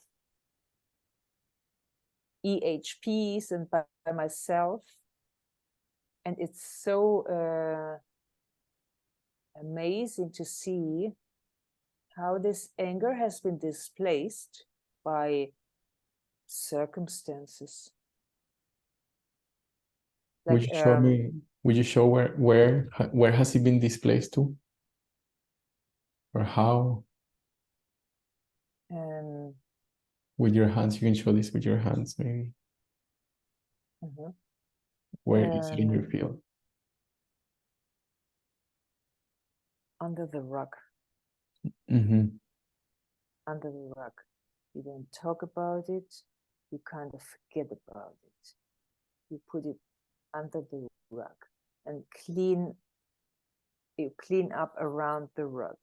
EHPs and by myself, and it's so amazing to see how this anger has been displaced by circumstances. Like, would you show me? Would you show where has it been displaced to, or how? With your hands, you can show this with your hands, maybe. Where is it in your field? Under the rug. Mm-hmm. Under the rug. You don't talk about it. You kind of forget about it. You put it under the rug and you clean up around the rug.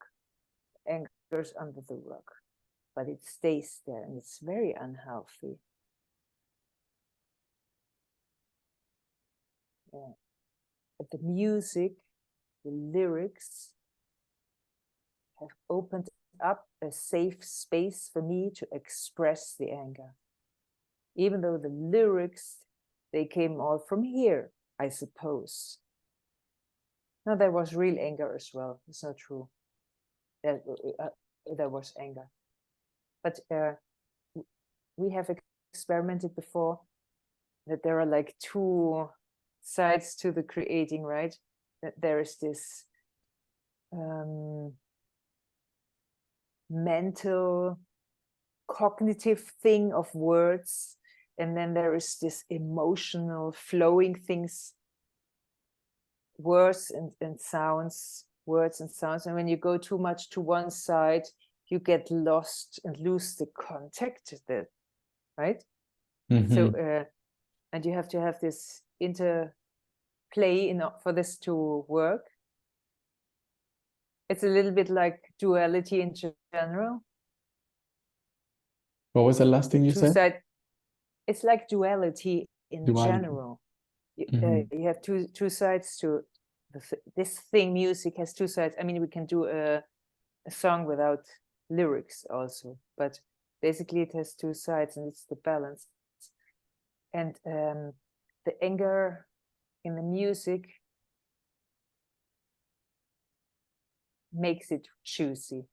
Anger's under the rug, but it stays there, and it's very unhealthy. Yeah. But the music, the lyrics have opened up a safe space for me to express the anger. Even though the lyrics, they came all from here, I suppose. No, there was real anger as well. It's not true. There was anger. But we have experimented before that there are like two sides to the creating, right? That there is this mental, cognitive thing of words, and then there is this emotional, flowing things, words and sounds, words and sounds. And when you go too much to one side, you get lost and lose the contact there, right? Mm-hmm. So, and you have to have this interplay for this to work. It's a little bit like duality in general. What was the last thing you said? It's like duality in general. You have two sides to this thing. Music has two sides. I mean, we can do a song without lyrics also, but basically it has two sides, and it's the balance. And the anger in the music makes it juicy.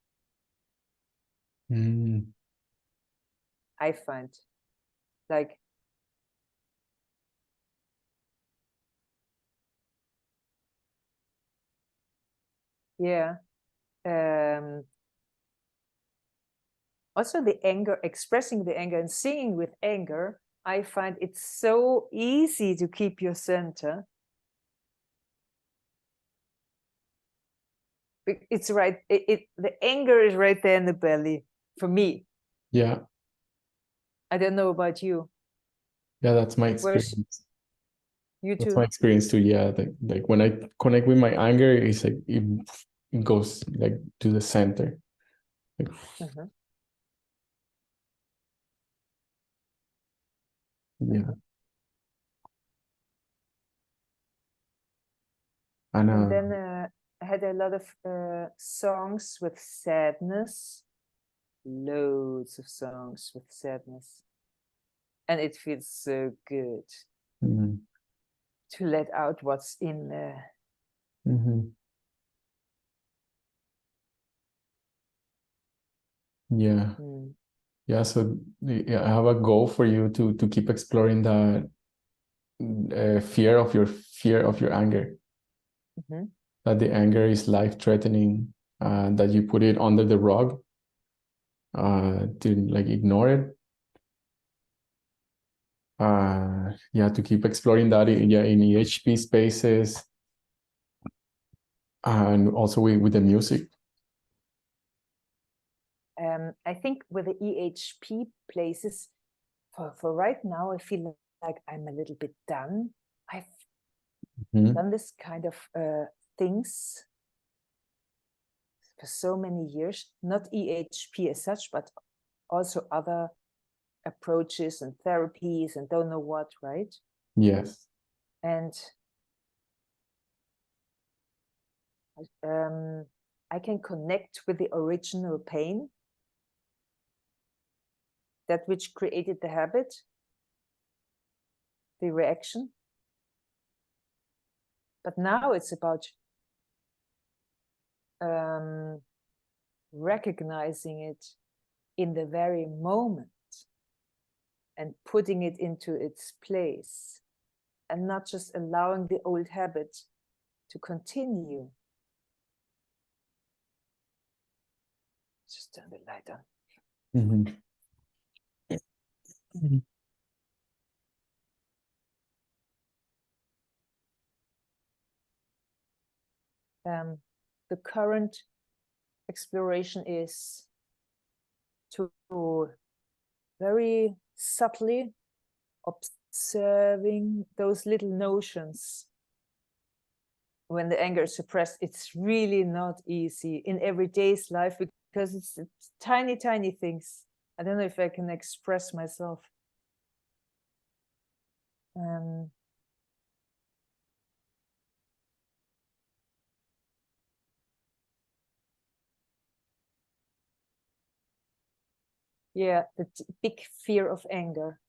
I find, like, yeah. Also the anger, expressing the anger and singing with anger, I find it's so easy to keep your center. It's right, the anger is right there in the belly for me. Yeah. I don't know about you. Yeah, that's my experience. You too? That's my experience too. Yeah, like when I connect with my anger, it's like it goes like to the center. Like, yeah. And then I had a lot of songs with sadness, loads of songs with sadness, and it feels so good to let out what's in there. Yeah. Yeah, so I have a goal for you to keep exploring that fear of your anger. That the anger is life-threatening, that you put it under the rug, to like ignore it. Yeah, to keep exploring that in EHP spaces, and also with the music. I think with the EHP places, for right now, I feel like I'm a little bit done. I've done this kind of things for so many years, not EHP as such, but also other approaches and therapies and don't know what, right? Yes. And I can connect with the original pain, that which created the habit, the reaction. But now it's about recognizing it in the very moment and putting it into its place, and not just allowing the old habit to continue. Just turn the light on. Mm-hmm. The current exploration is to very subtly observing those little notions. When the anger is suppressed, it's really not easy in everyday's life, because it's tiny, tiny things. I don't know if I can express myself. Yeah, the big fear of anger,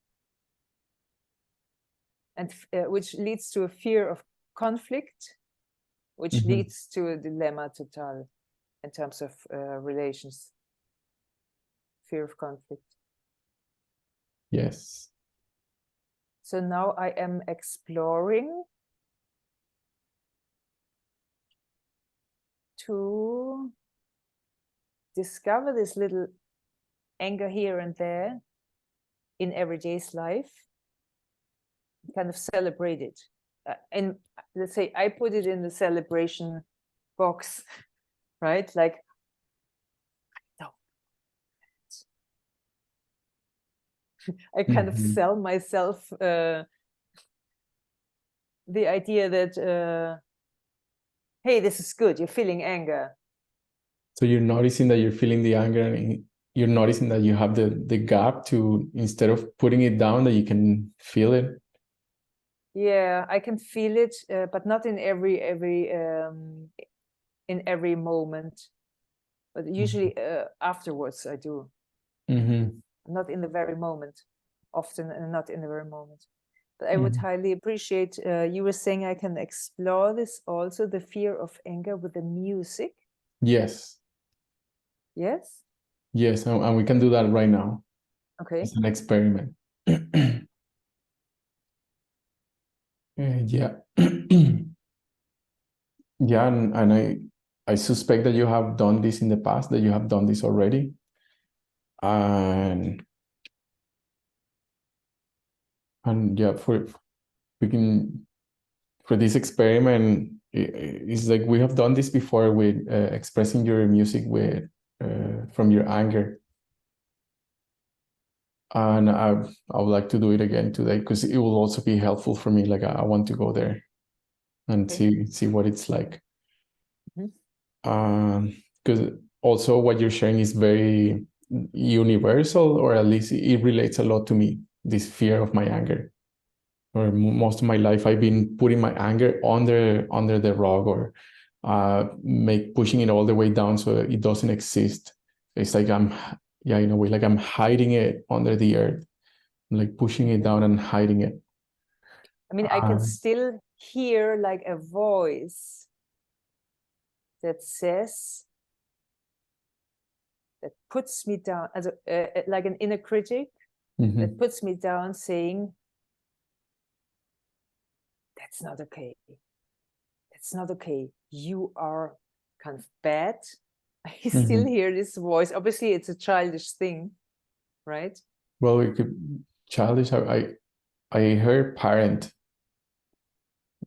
and which leads to a fear of conflict, which leads to a dilemma total in terms of relations. Fear of conflict. Yes. So now I am exploring to discover this little anger here and there in everyday's life, kind of celebrate it. And let's say I put it in the celebration box, right? Like, no. I kind of sell myself the idea that, hey, this is good, you're feeling anger. So you're noticing that you're feeling the anger, and you're noticing that you have the gap to, instead of putting it down, that you can feel it. Yeah, I can feel it, but not in every moment. But usually afterwards I do. Not in the very moment, often, and not in the very moment. But I would highly appreciate, you were saying I can explore this also, the fear of anger, with the music. Yes. Yes? Yes, and we can do that right now. Okay. It's an experiment. Yeah. Yeah, and I suspect that you have done this in the past, that you have done this already. And yeah, for this experiment, it's like we have done this before with expressing your music with from your anger. And I would like to do it again today, because it will also be helpful for me. Like I want to go there and see what it's like. Because also what you're sharing is very universal, or at least it relates a lot to me, this fear of my anger. Or most of my life I've been putting my anger under the rug, or pushing it all the way down so it doesn't exist. It's like in a way, like I'm hiding it under the earth, like pushing it down and hiding it. I mean, I can still hear like a voice that says, that puts me down, as like an inner critic that puts me down, saying, that's not okay. That's not okay. You are kind of bad. I still hear this voice. Obviously, it's a childish thing, right? Well, it could childish. I heard parent.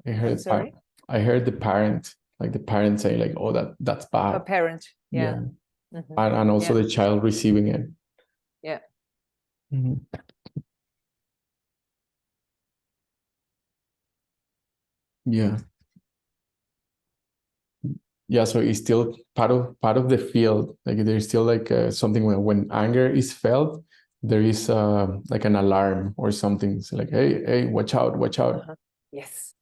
I heard Sorry? I heard the parent, like the parent say, like, "Oh, that's bad." A parent, yeah. And also the child receiving it. Yeah. Yeah. Yeah, so it's still part of the field. Like there's still like something when anger is felt, there is like an alarm or something. It's like, hey, watch out, watch out. Yes,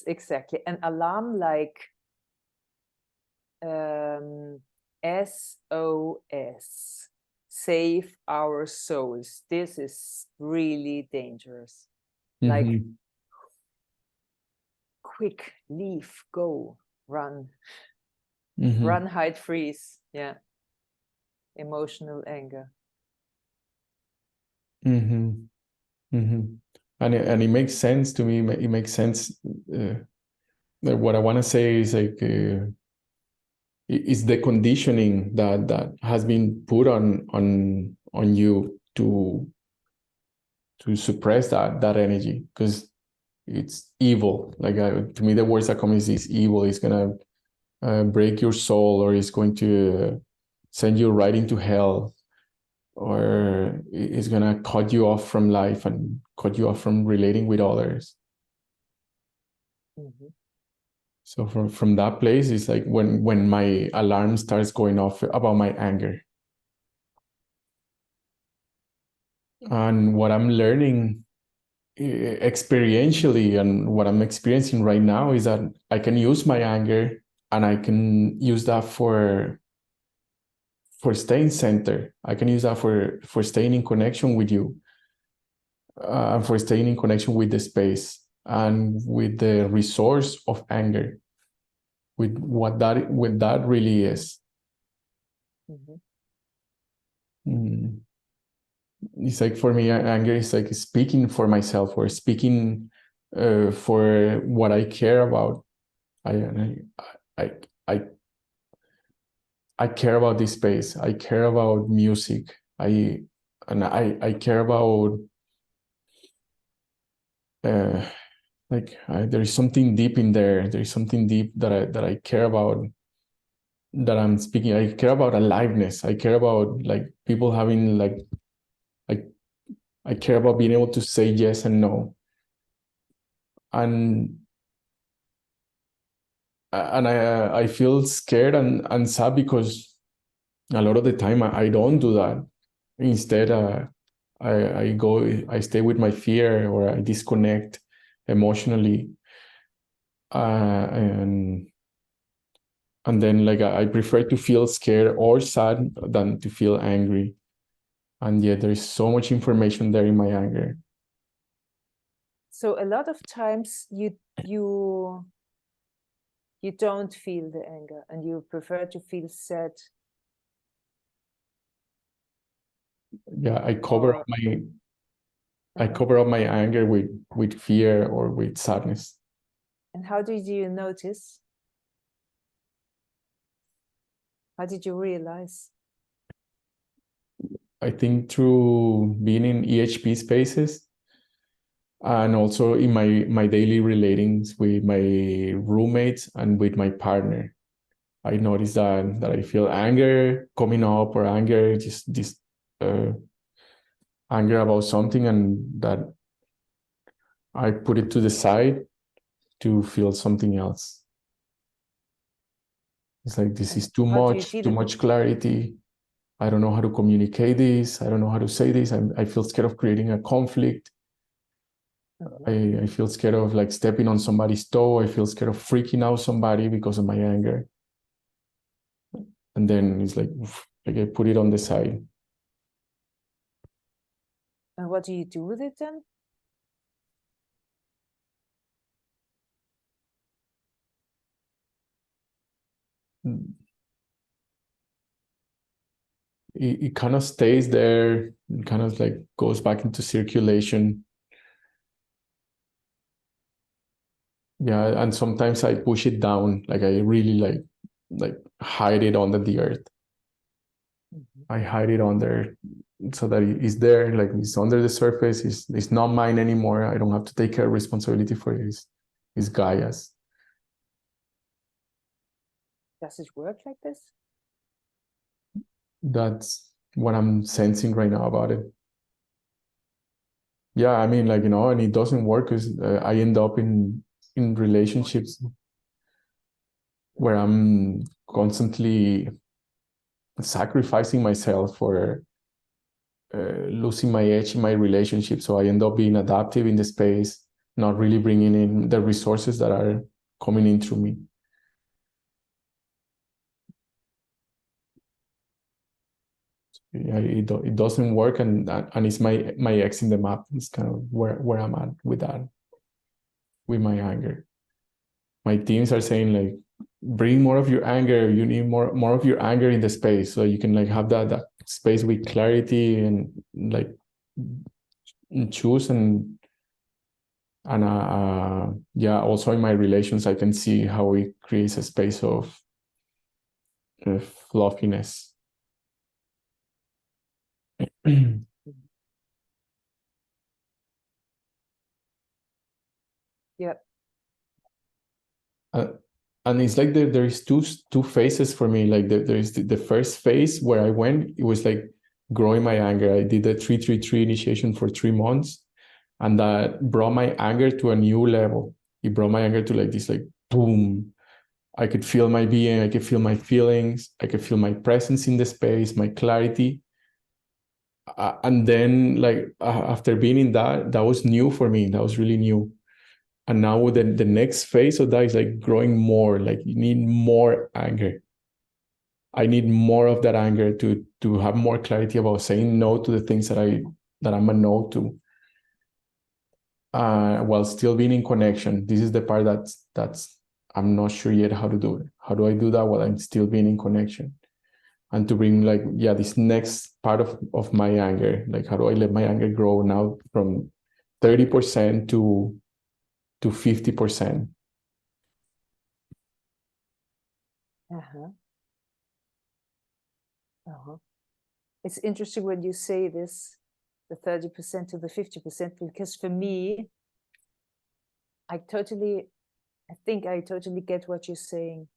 exactly. An alarm, like SOS, save our souls. This is really dangerous. Like, Mm-hmm. quick, leave, go, run, Mm-hmm. run, hide, freeze. Yeah. Emotional anger. Mm-hmm. Mm-hmm. And it makes sense to me. It makes sense. What I want to say is like it's the conditioning that has been put on you to suppress that energy, because it's evil. Like to me, the words that come is evil. It's gonna break your soul, or it's going to send you right into hell, or it's gonna cut you off from life and cut you off from relating with others. Mm-hmm. So from that place, it's like when my alarm starts going off about my anger. And what I'm learning experientially, and what I'm experiencing right now, is that I can use my anger, and I can use that for staying centered. I can use that for staying in connection with you, and for staying in connection with the space and with the resource of anger, with what that really is. Mm-hmm. Mm. It's like, for me, anger is like speaking for myself, or speaking for what I care about. I I I care about this space. I care about music. I care about uh, there is something deep in there. There is something deep that I care about, that I'm speaking. I care about aliveness. I care about like people having like I care about being able to say yes and no. And I feel scared and sad, because a lot of the time I don't do that. Instead, I stay with my fear, or I disconnect emotionally, and then like I prefer to feel scared or sad than to feel angry. And yet there is so much information there in my anger. So a lot of times you don't feel the anger, and you prefer to feel sad. Yeah, I cover Or up my I uh-huh. cover up my anger with fear or with sadness. And how did you notice? How did you realize? I think through being in EHP spaces, and also in my daily relatings with my roommates and with my partner. I notice that I feel anger coming up, or anger, just this uh, anger about something, and that I put it to the side to feel something else. It's like, this And is too how do you much, feel too it? much clarity. I don't know how to communicate this. I don't know how to say this. I feel scared of creating a conflict. Mm-hmm. I feel scared of like stepping on somebody's toe. I feel scared of freaking out somebody because of my anger. And then it's like I put it on the side. And what do you do with it then? It kind of stays there. It kind of like goes back into circulation. Yeah, and sometimes I push it down. Like I really like hide it under the earth. Mm-hmm. I hide it under, so that it is there, like it's under the surface. It's not mine anymore. I don't have to take care responsibility for it. It's Gaia's. Does it work like this? That's what I'm sensing right now about it. Yeah, I mean, like, and it doesn't work, because I end up in relationships where I'm constantly sacrificing myself, for losing my edge in my relationship. So I end up being adaptive in the space, not really bringing in the resources that are coming in through me. Yeah, it doesn't work, and it's my X in the map. It's kind of where I'm at with that, with my anger. My teams are saying like, bring more of your anger. You need more of your anger in the space, so you can like have that space with clarity and like choose and yeah. Also in my relations, I can see how it creates a space of fluffiness. Yeah. And it's like there is two phases for me. Like there is the first phase where I went, it was like growing my anger. I did the 333 initiation for 3 months, and that brought my anger to a new level. It brought my anger to like this, like boom. I could feel my being, I could feel my feelings, I could feel my presence in the space, my clarity. And then like after being in that was new for me. That was really new. And now the next phase of that is like growing more, like you need more anger. I need more of that anger to have more clarity about saying no to the things that I'm a no to, while still being in connection. This is the part that's I'm not sure yet how to do it. How do I do that while I'm still being in connection? And to bring like, yeah, this next part of my anger, like how do I let my anger grow now from 30% to 50%? Uh-huh. Uh-huh. It's interesting when you say this, the 30% to the 50%, because for me, I think I totally get what you're saying.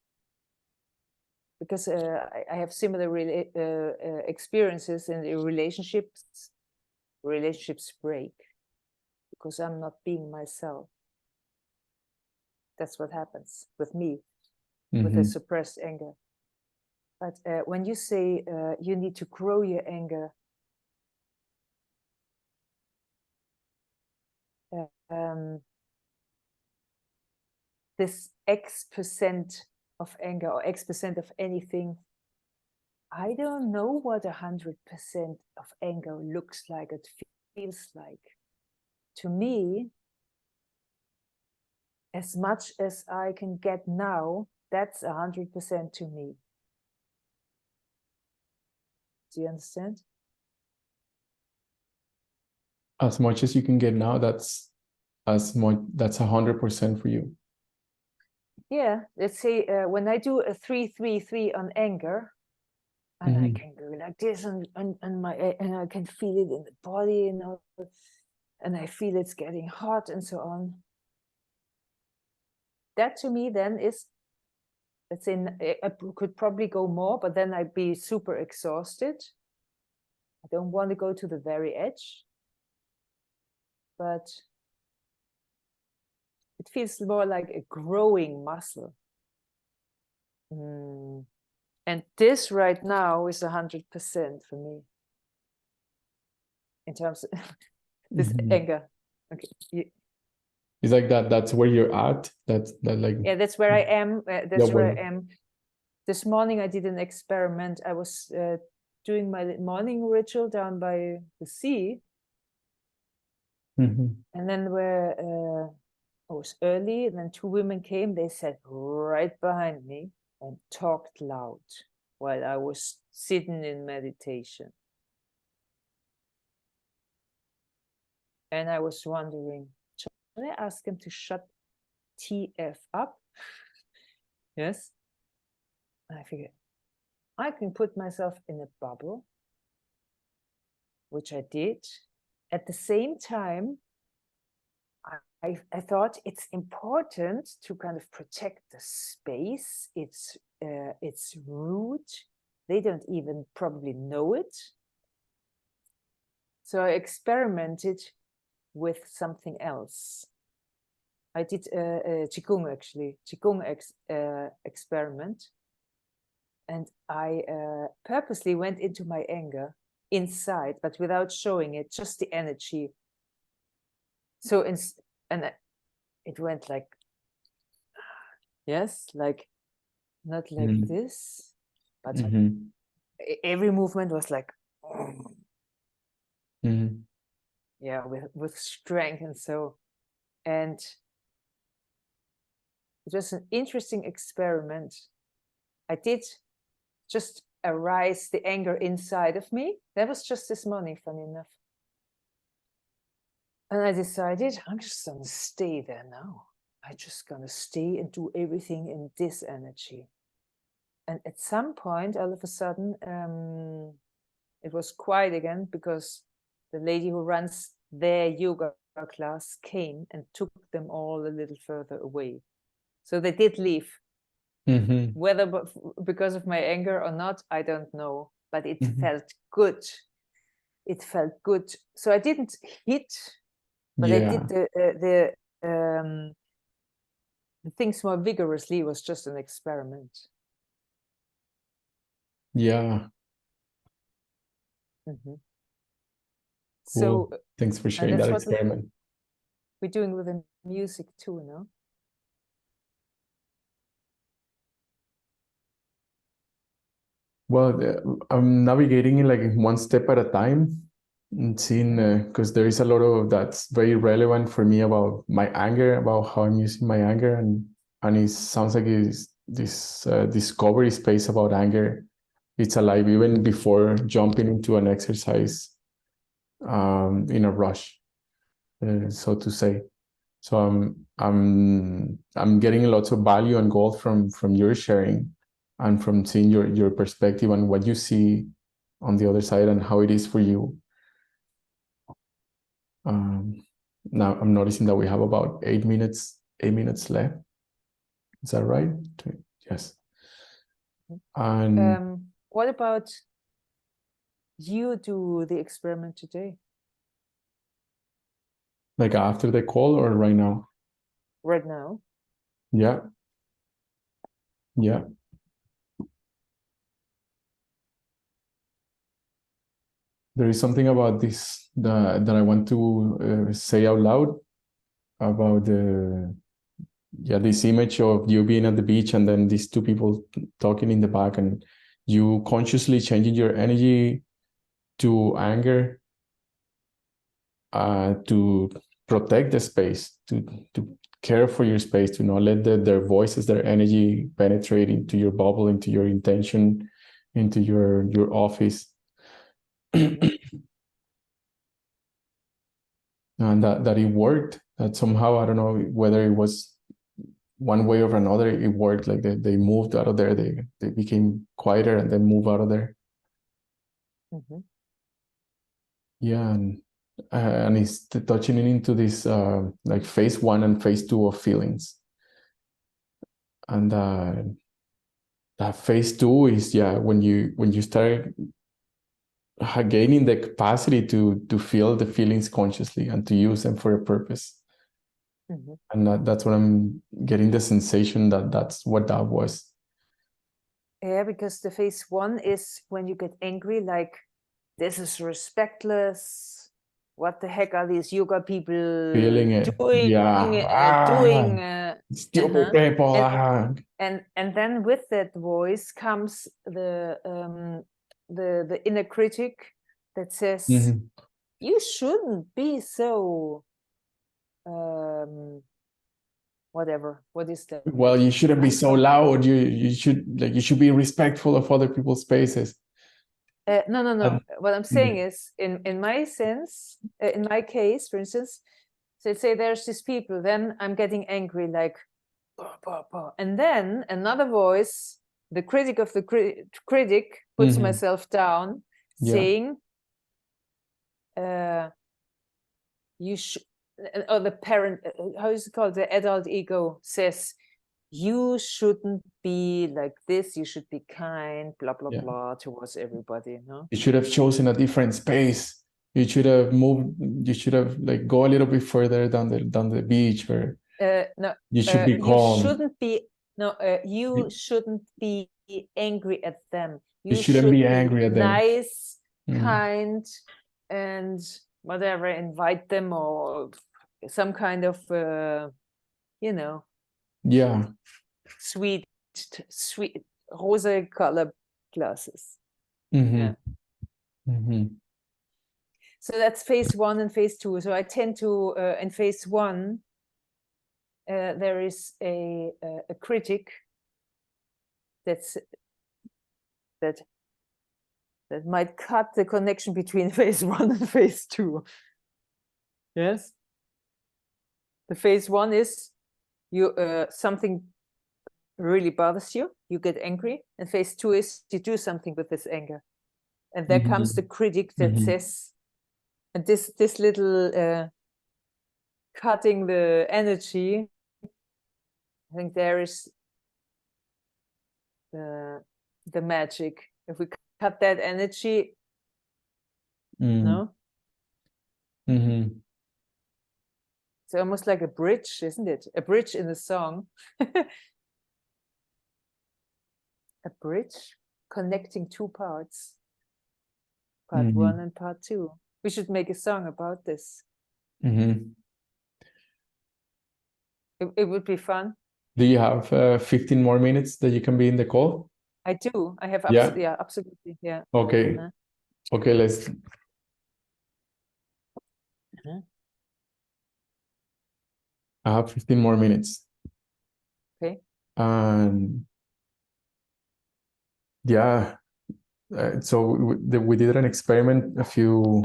Because I have similar experiences in the relationships. Relationships break because I'm not being myself. That's what happens with me, with the suppressed anger. But when you say you need to grow your anger, this X% of anger or X% of anything, I don't know what 100% of anger looks like, it feels like. To me, as much as I can get now, that's 100% to me. Do you understand? As much as you can get now, that's 100% for you. Yeah, let's say when I do a 3-3-3 on anger, and I can go like this, and I can feel it in the body, you know, and I feel it's getting hot and so on. That to me then is, let's say, I could probably go more, but then I'd be super exhausted. I don't want to go to the very edge, but it feels more like a growing muscle. And this right now is 100% for me in terms of this anger. Okay. It's like that's where you're at. That like, yeah, that's where I am. That's yeah, where I am. This morning I did an experiment. I was doing my morning ritual down by the sea, and then where I was early, and then two women came. They sat right behind me and talked loud while I was sitting in meditation. And I was wondering, should I ask him to shut TF up? Yes. And I figured, I can put myself in a bubble, which I did. At the same time, I thought it's important to kind of protect the space, its root. They don't even probably know it. So I experimented with something else. I did a Qigong, actually, Qigong experiment. And I purposely went into my anger inside, but without showing it, just the energy. So, it went like, yes, like, not like this, but every movement was like, Mhm. Yeah, with strength and so. And it was an interesting experiment. I did just arise the anger inside of me. That was just this morning, funny enough. And I decided I'm just gonna stay there now. I'm just gonna stay and do everything in this energy. And at some point, all of a sudden, it was quiet again because the lady who runs their yoga class came and took them all a little further away. So they did leave. Mhm. Whether because of my anger or not, I don't know. But it Mhm. felt good. It felt good. So I didn't hit, but I did the things more vigorously. It was just an experiment. Yeah. Mhm. Cool. So, Thanks for and sharing that's that what experiment. we're doing with the music too, no? Well, I'm navigating it like one step at a time and seeing, because there is a lot of that's very relevant for me about my anger, about how I'm using my anger, and it sounds like it's this discovery space about anger. It's alive even before jumping into an exercise in a rush, so to say. So I'm getting lots of value and gold from your sharing and from seeing your perspective and what you see on the other side and how it is for you. Now I'm noticing that we have about 8 minutes left. Is that right? Yes. And What about you do the experiment today? like after the call or right now? Right now? Yeah. Yeah. There is something about this that I want to say out loud about this image of you being at the beach and then these two people talking in the back and you consciously changing your energy to anger, to protect the space, to care for your space, to not let their voices, their energy penetrate into your bubble, into your intention, into your office. And that it worked, that somehow, I don't know whether it was one way or another, it worked. Like they moved out of there, they became quieter and then move out of there. Mm-hmm. Yeah, and it's touching into this like phase one and phase two of feelings. And that phase two is when you start gaining the capacity to feel the feelings consciously and to use them for a purpose. Mm-hmm. And that's what I'm getting the sensation that's what that was. Yeah, because the phase one is when you get angry, like, this is respectless. What the heck are these yoga people Feeling it, doing? yeah. Stupid people. And then with that voice comes the inner critic that says, Mhm. you shouldn't be so whatever. What is that? Well, you shouldn't be so loud. You should be respectful of other people's spaces. No. What I'm saying is, in my sense, in my case, for instance, so let's say there's these people, then I'm getting angry, like, bah, bah, bah. And then another voice, the critic of the critic, puts myself down, Yeah. saying, you should, or the parent, how is it called? The adult ego says, you shouldn't be like this. You should be kind, blah, blah, blah, towards everybody. No? You should have chosen a different space. You should have moved. You should have like go a little bit further down the beach where No, you should be you calm. shouldn't be. No, you shouldn't be angry at them. You You shouldn't should be be angry at them. nice, kind, and whatever. Invite them or some kind of, Yeah. sweet rose color glasses. Yeah. Mhm. So that's phase 1 and phase 2. So I tend to, in phase 1, there is a critic that might cut the connection between phase 1 and phase 2. Yes. The phase 1 is you something really bothers you, you get angry, and phase 2 is you do something with this anger, and there comes the critic that says, and this little cutting the energy, I think there is the magic. If we cut that energy, no, it's almost like a bridge, isn't it? A bridge in the song. A bridge connecting two parts, part 1 and part 2. We should make a song about this. It would be fun. Do you have 15 more minutes that you can be in the call? I do. I have Yeah. absolutely. Yeah. Okay. Okay, let's. I have 15 more minutes. Okay. And yeah, so we did an experiment a few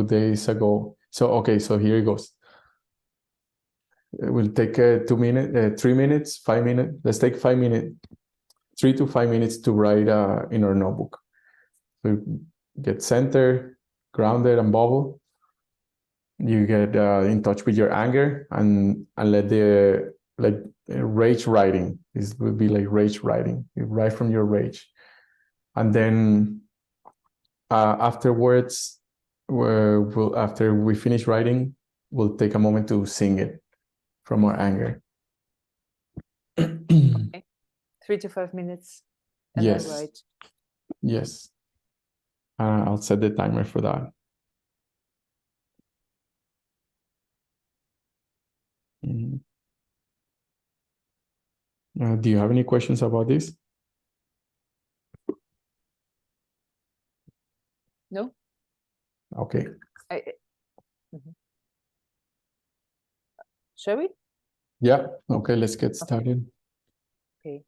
days ago. So okay, so here it goes. It will take 2 minutes, 3 minutes, 5 minutes. Let's take 5 minutes, 3 to 5 minutes to write in our notebook. So get centered, grounded, and bubble. You get in touch with your anger and let the rage writing. This would be like rage writing. You write from your rage, and then afterwards, after we finish writing, we'll take a moment to sing it from our anger. Okay. 3 to 5 minutes, and Yes. then write. Yes. I'll set the timer for that. Do you have any questions about this? No. Okay. Shall we? Yeah. Okay, let's get started. Okay.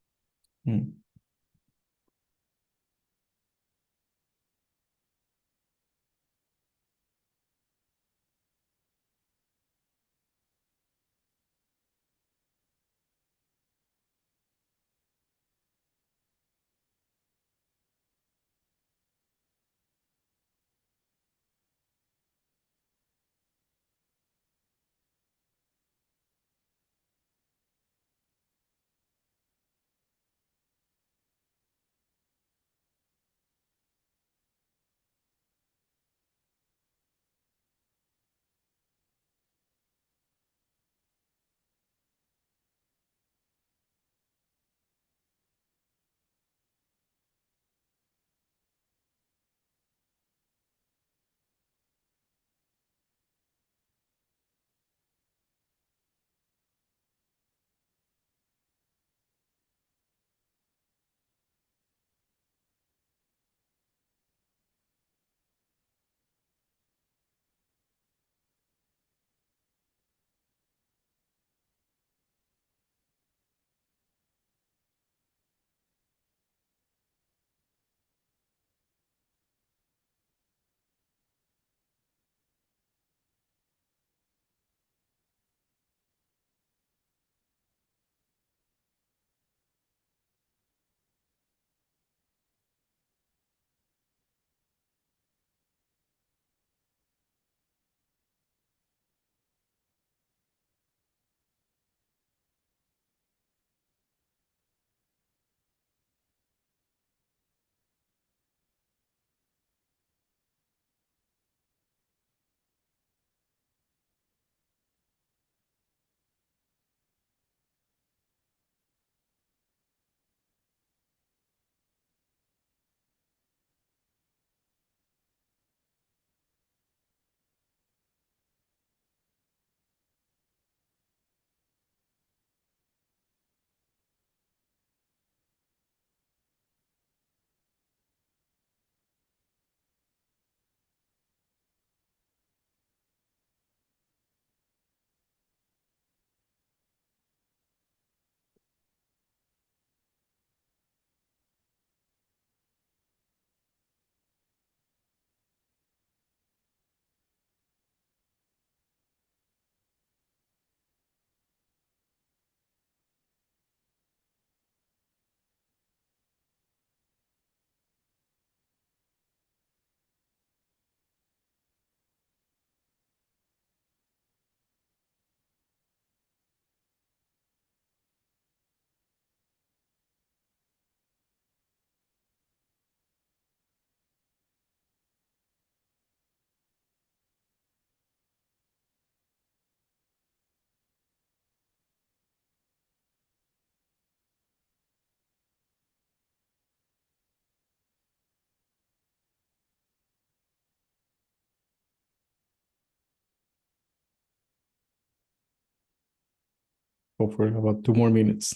go for about 2 more minutes.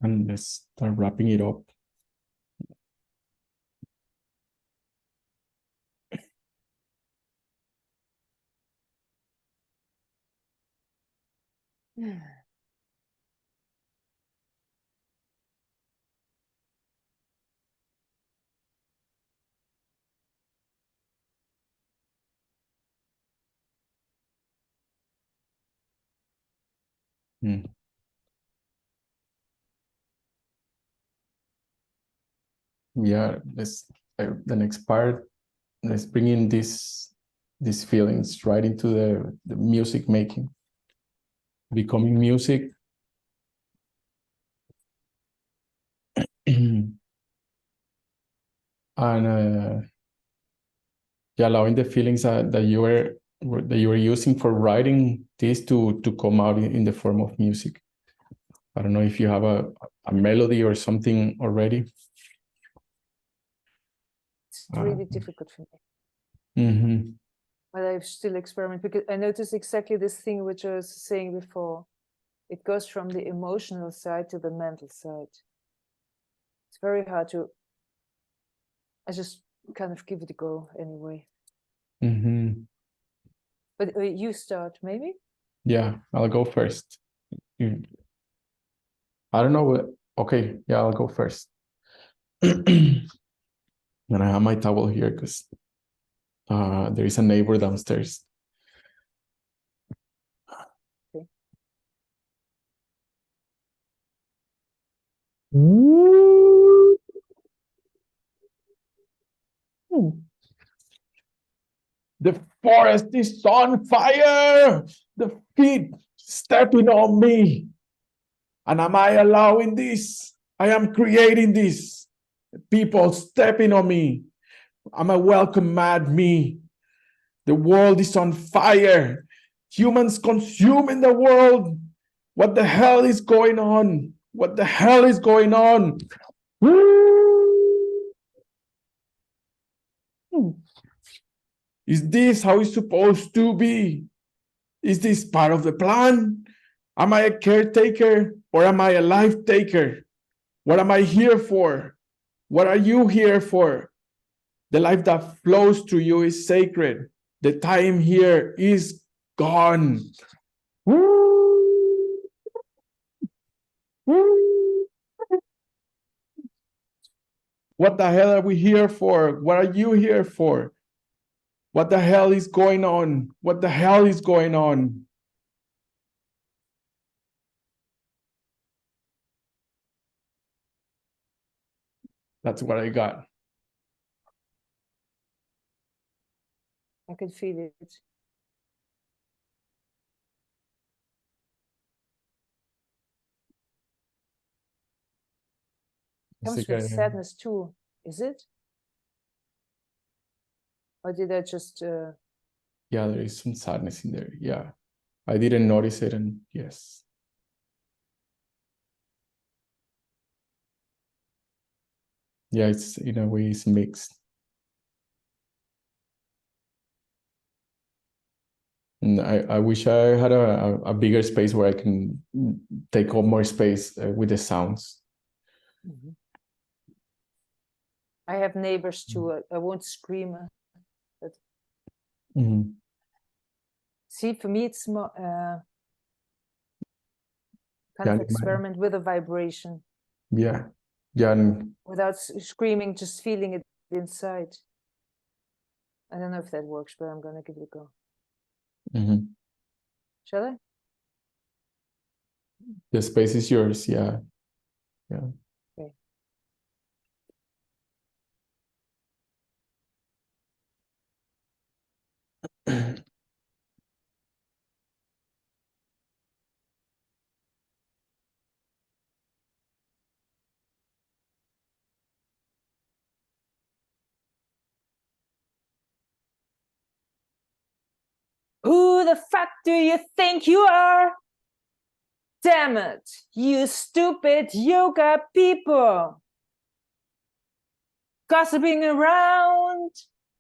And let's start wrapping it up. Mm. Yeah, the next part, let's bring in these feelings right into the music making, becoming music. And yeah, allowing the feelings that you were using for writing this to come out in the form of music. I don't know if you have a melody or something already. It's really difficult for me. Mm-hmm. But I still experiment because I noticed exactly this thing which I was saying before. It goes from the emotional side to the mental side. It's very hard to. I just kind of give it a go anyway. Mm-hmm. But you start maybe. Yeah, I'll go first. I don't know. Okay, yeah, I'll go first. And I have my towel here because there is a neighbor downstairs. Okay. The forest is on fire. The feet stepping on me. And am I allowing this? I am creating this. People stepping on me. I'm a welcome mad me. The world is on fire. Humans consuming the world. What the hell is going on? What the hell is going on? Is this how it's supposed to be? Is this part of the plan? Am I a caretaker or am I a life taker? What am I here for? What are you here for? The life that flows through you is sacred. The time here is gone. What the hell are we here for? What are you here for? What the hell is going on? What the hell is going on? That's what I got. I can feel it. Comes with sadness too, is it? Or did I just? Yeah, there is some sadness in there. Yeah, I didn't notice it, and yes. Yeah, it's in a way it's mixed. And I wish I had a bigger space where I can take up more space with the sounds. Mhm. I have neighbors too. I won't scream. But see, for me, it's more kind Yeah, of experiment with a vibration. yeah, yeah. And Without screaming, just feeling it inside. I don't know if that works, but I'm gonna give it a go. Shall I? the space is yours. Yeah, yeah. Okay. Who the fuck do you think you are? Damn it, you stupid yoga people. Gossiping around.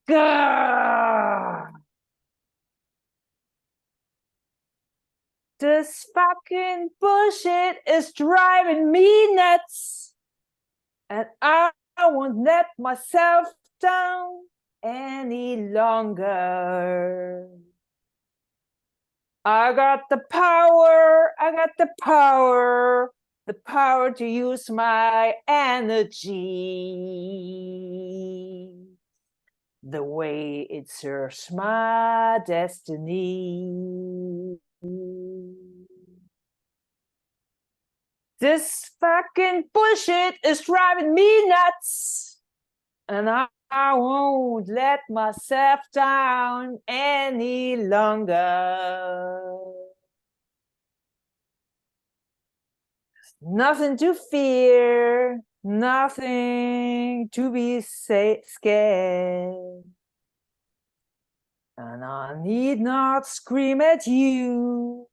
Gah! This fucking bullshit is driving me nuts. And I won't let myself down any longer. I got the power the power to use my energy the way it serves my destiny. This fucking bullshit is driving me nuts, and I won't let myself down any longer. Nothing to fear, nothing to be scared. And I need not scream at you.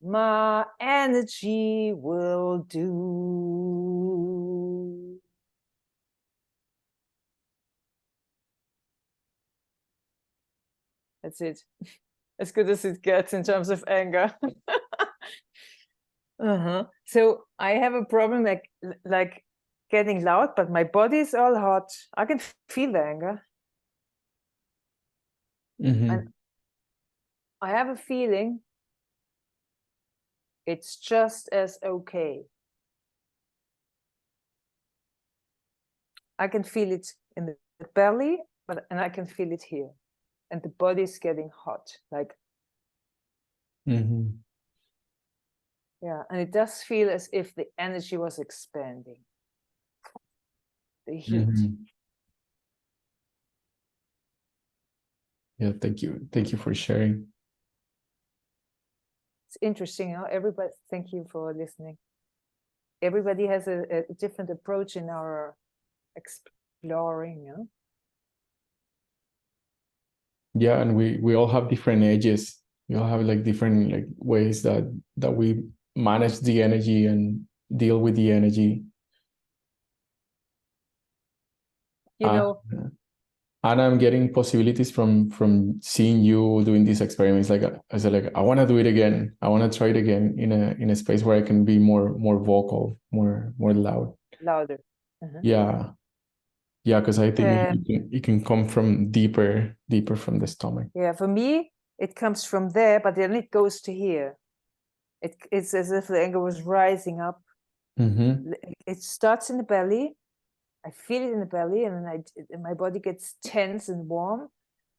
My energy will do. That's it. As good as it gets in terms of anger. So I have a problem like getting loud, but my body is all hot. I can feel the anger. And I have a feeling it's just as okay. I can feel it in the belly, and I can feel it here. And the body's getting hot. Like yeah, and it does feel as if the energy was expanding. The heat. Yeah, thank you. Thank you for sharing. It's interesting, huh? Everybody, thank you for listening. Everybody has a different approach in our exploring, huh? Yeah, and we all have different edges. We all have like different like ways that we manage the energy and deal with the energy. You know, and I'm getting possibilities from seeing you doing these experiments. Like I said, like I want to do it again. I want to try it again in a space where I can be more vocal, more loud. Louder. Yeah, yeah, because I think it can come from deeper from the stomach. Yeah, for me, it comes from there, but then it goes to here. It's as if the anger was rising up. It starts in the belly. I feel it in the belly, and then my body gets tense and warm,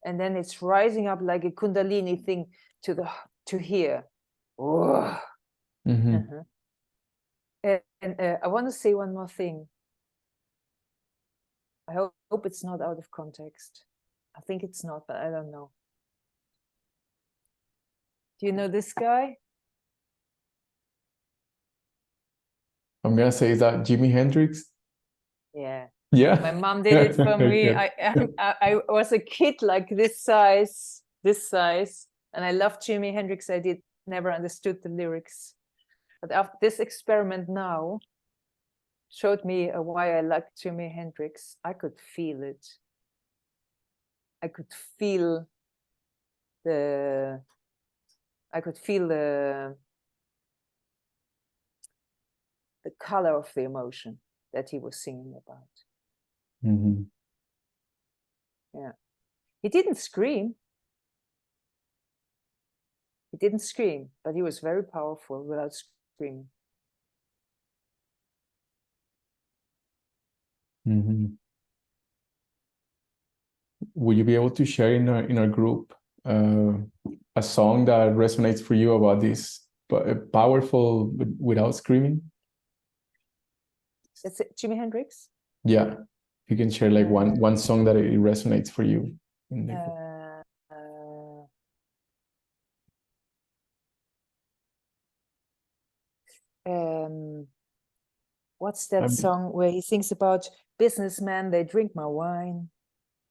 and then it's rising up like a kundalini thing to here. And I want to say one more thing. I hope it's not out of context. I think it's not, but I don't know. Do you know this guy? I'm gonna say, is that Jimi Hendrix? Yeah. Yeah. My mom did it for me. I was a kid like this size, and I loved Jimi Hendrix. I never understood the lyrics. But after this experiment now showed me why I liked Jimi Hendrix. I could feel it. I could feel I could feel the color of the emotion that he was singing about. Mm-hmm. Yeah. He didn't scream. He didn't scream, but he was very powerful without screaming. Mm-hmm. Would you be able to share in our group a song that resonates for you about this powerful without screaming? That's it, Jimi Hendrix. Yeah, you can share like one song that it resonates for you. In the group. What's that song where he sings about businessmen, they drink my wine?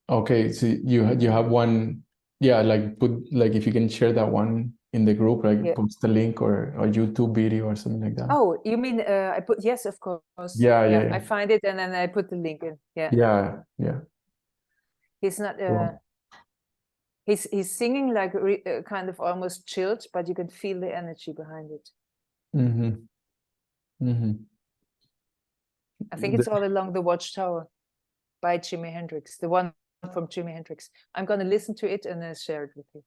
Okay, so you have one, yeah, like put like if you can share that one in the group, like post the link or a YouTube video or something like that. Oh, you mean I put, yes, of course. Yeah. I find it and then I put the link in. Yeah. He's not Cool. he's singing like kind of almost chilled, but you can feel the energy behind it. I think it's All Along the Watchtower by Jimi Hendrix, the one from Jimi Hendrix. I'm going to listen to it and then share it with you.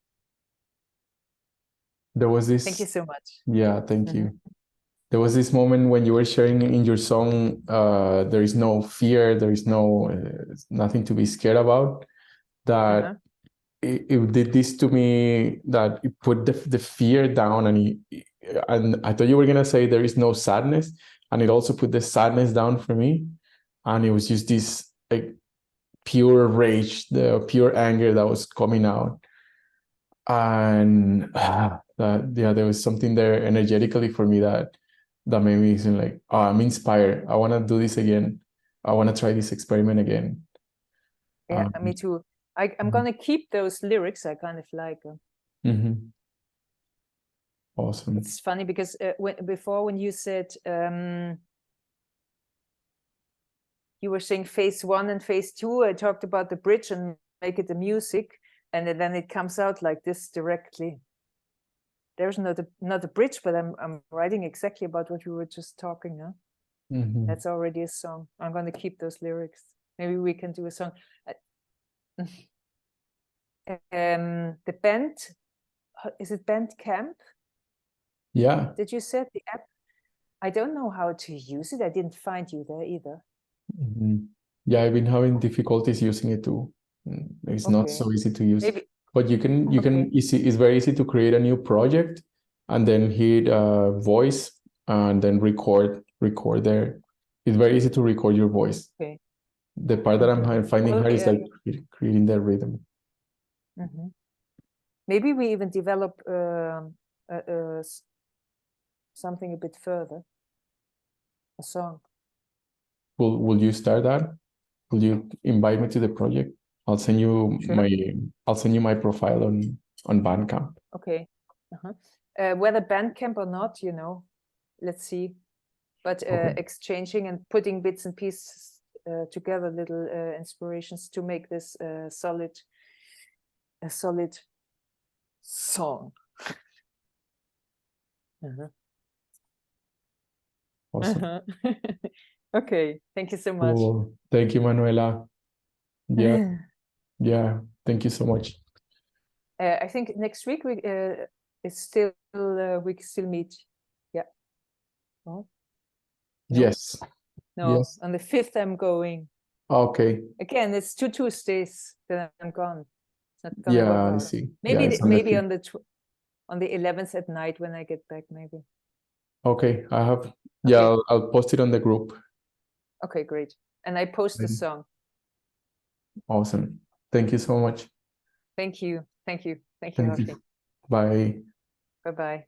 There was this. Thank you so much. Yeah, thank you. There was this moment when you were sharing in your song, there is no fear, there is no nothing to be scared about. That it did this to me, that it put the fear down, and I thought you were gonna say there is no sadness, and it also put the sadness down for me, and it was just this like pure rage, the pure anger that was coming out, and there was something there energetically for me that made me seem like, oh, I'm inspired. I want to do this again. I want to try this experiment again. Yeah, me too. I'm gonna keep those lyrics. I kind of like them. Awesome. It's funny because when you said you were saying phase 1 and phase 2, I talked about the bridge and make it the music, and then it comes out like this directly. There's not a bridge, but I'm writing exactly about what we were just talking. That's already a song. I'm going to keep those lyrics. Maybe we can do a song. The band, is it Bandcamp? Yeah. Did you say the app? I don't know how to use it. I didn't find you there either. Yeah, I've been having difficulties using it too. It's not so easy to use. Maybe. But you can it's very easy to create a new project and then hit voice and then record there. It's very easy to record your voice. The part that I'm finding hard is like creating the rhythm. Maybe we even develop something a bit further, a song. Will you start that? Will you invite me to the project? I'll send you my profile on Bandcamp. Okay. Whether Bandcamp or not, let's see. But exchanging and putting bits and pieces together, little inspirations to make this a solid song. Awesome. Okay, thank you so much. Cool. Thank you, Manuela. Yeah. Thank you so much. I think next week we can still meet. Yeah. Oh. No? Yes. No. Yes. On the 5th I'm going. Okay. Again, it's 2 Tuesdays that I'm gone. It's not gonna work out. I see. Maybe on the 11th at night when I get back, maybe. Okay, I have. Yeah, I'll post it on the group. Okay, great. And I post the song. Awesome. Thank you so much. Thank you. Thank you. Bye. Bye-bye.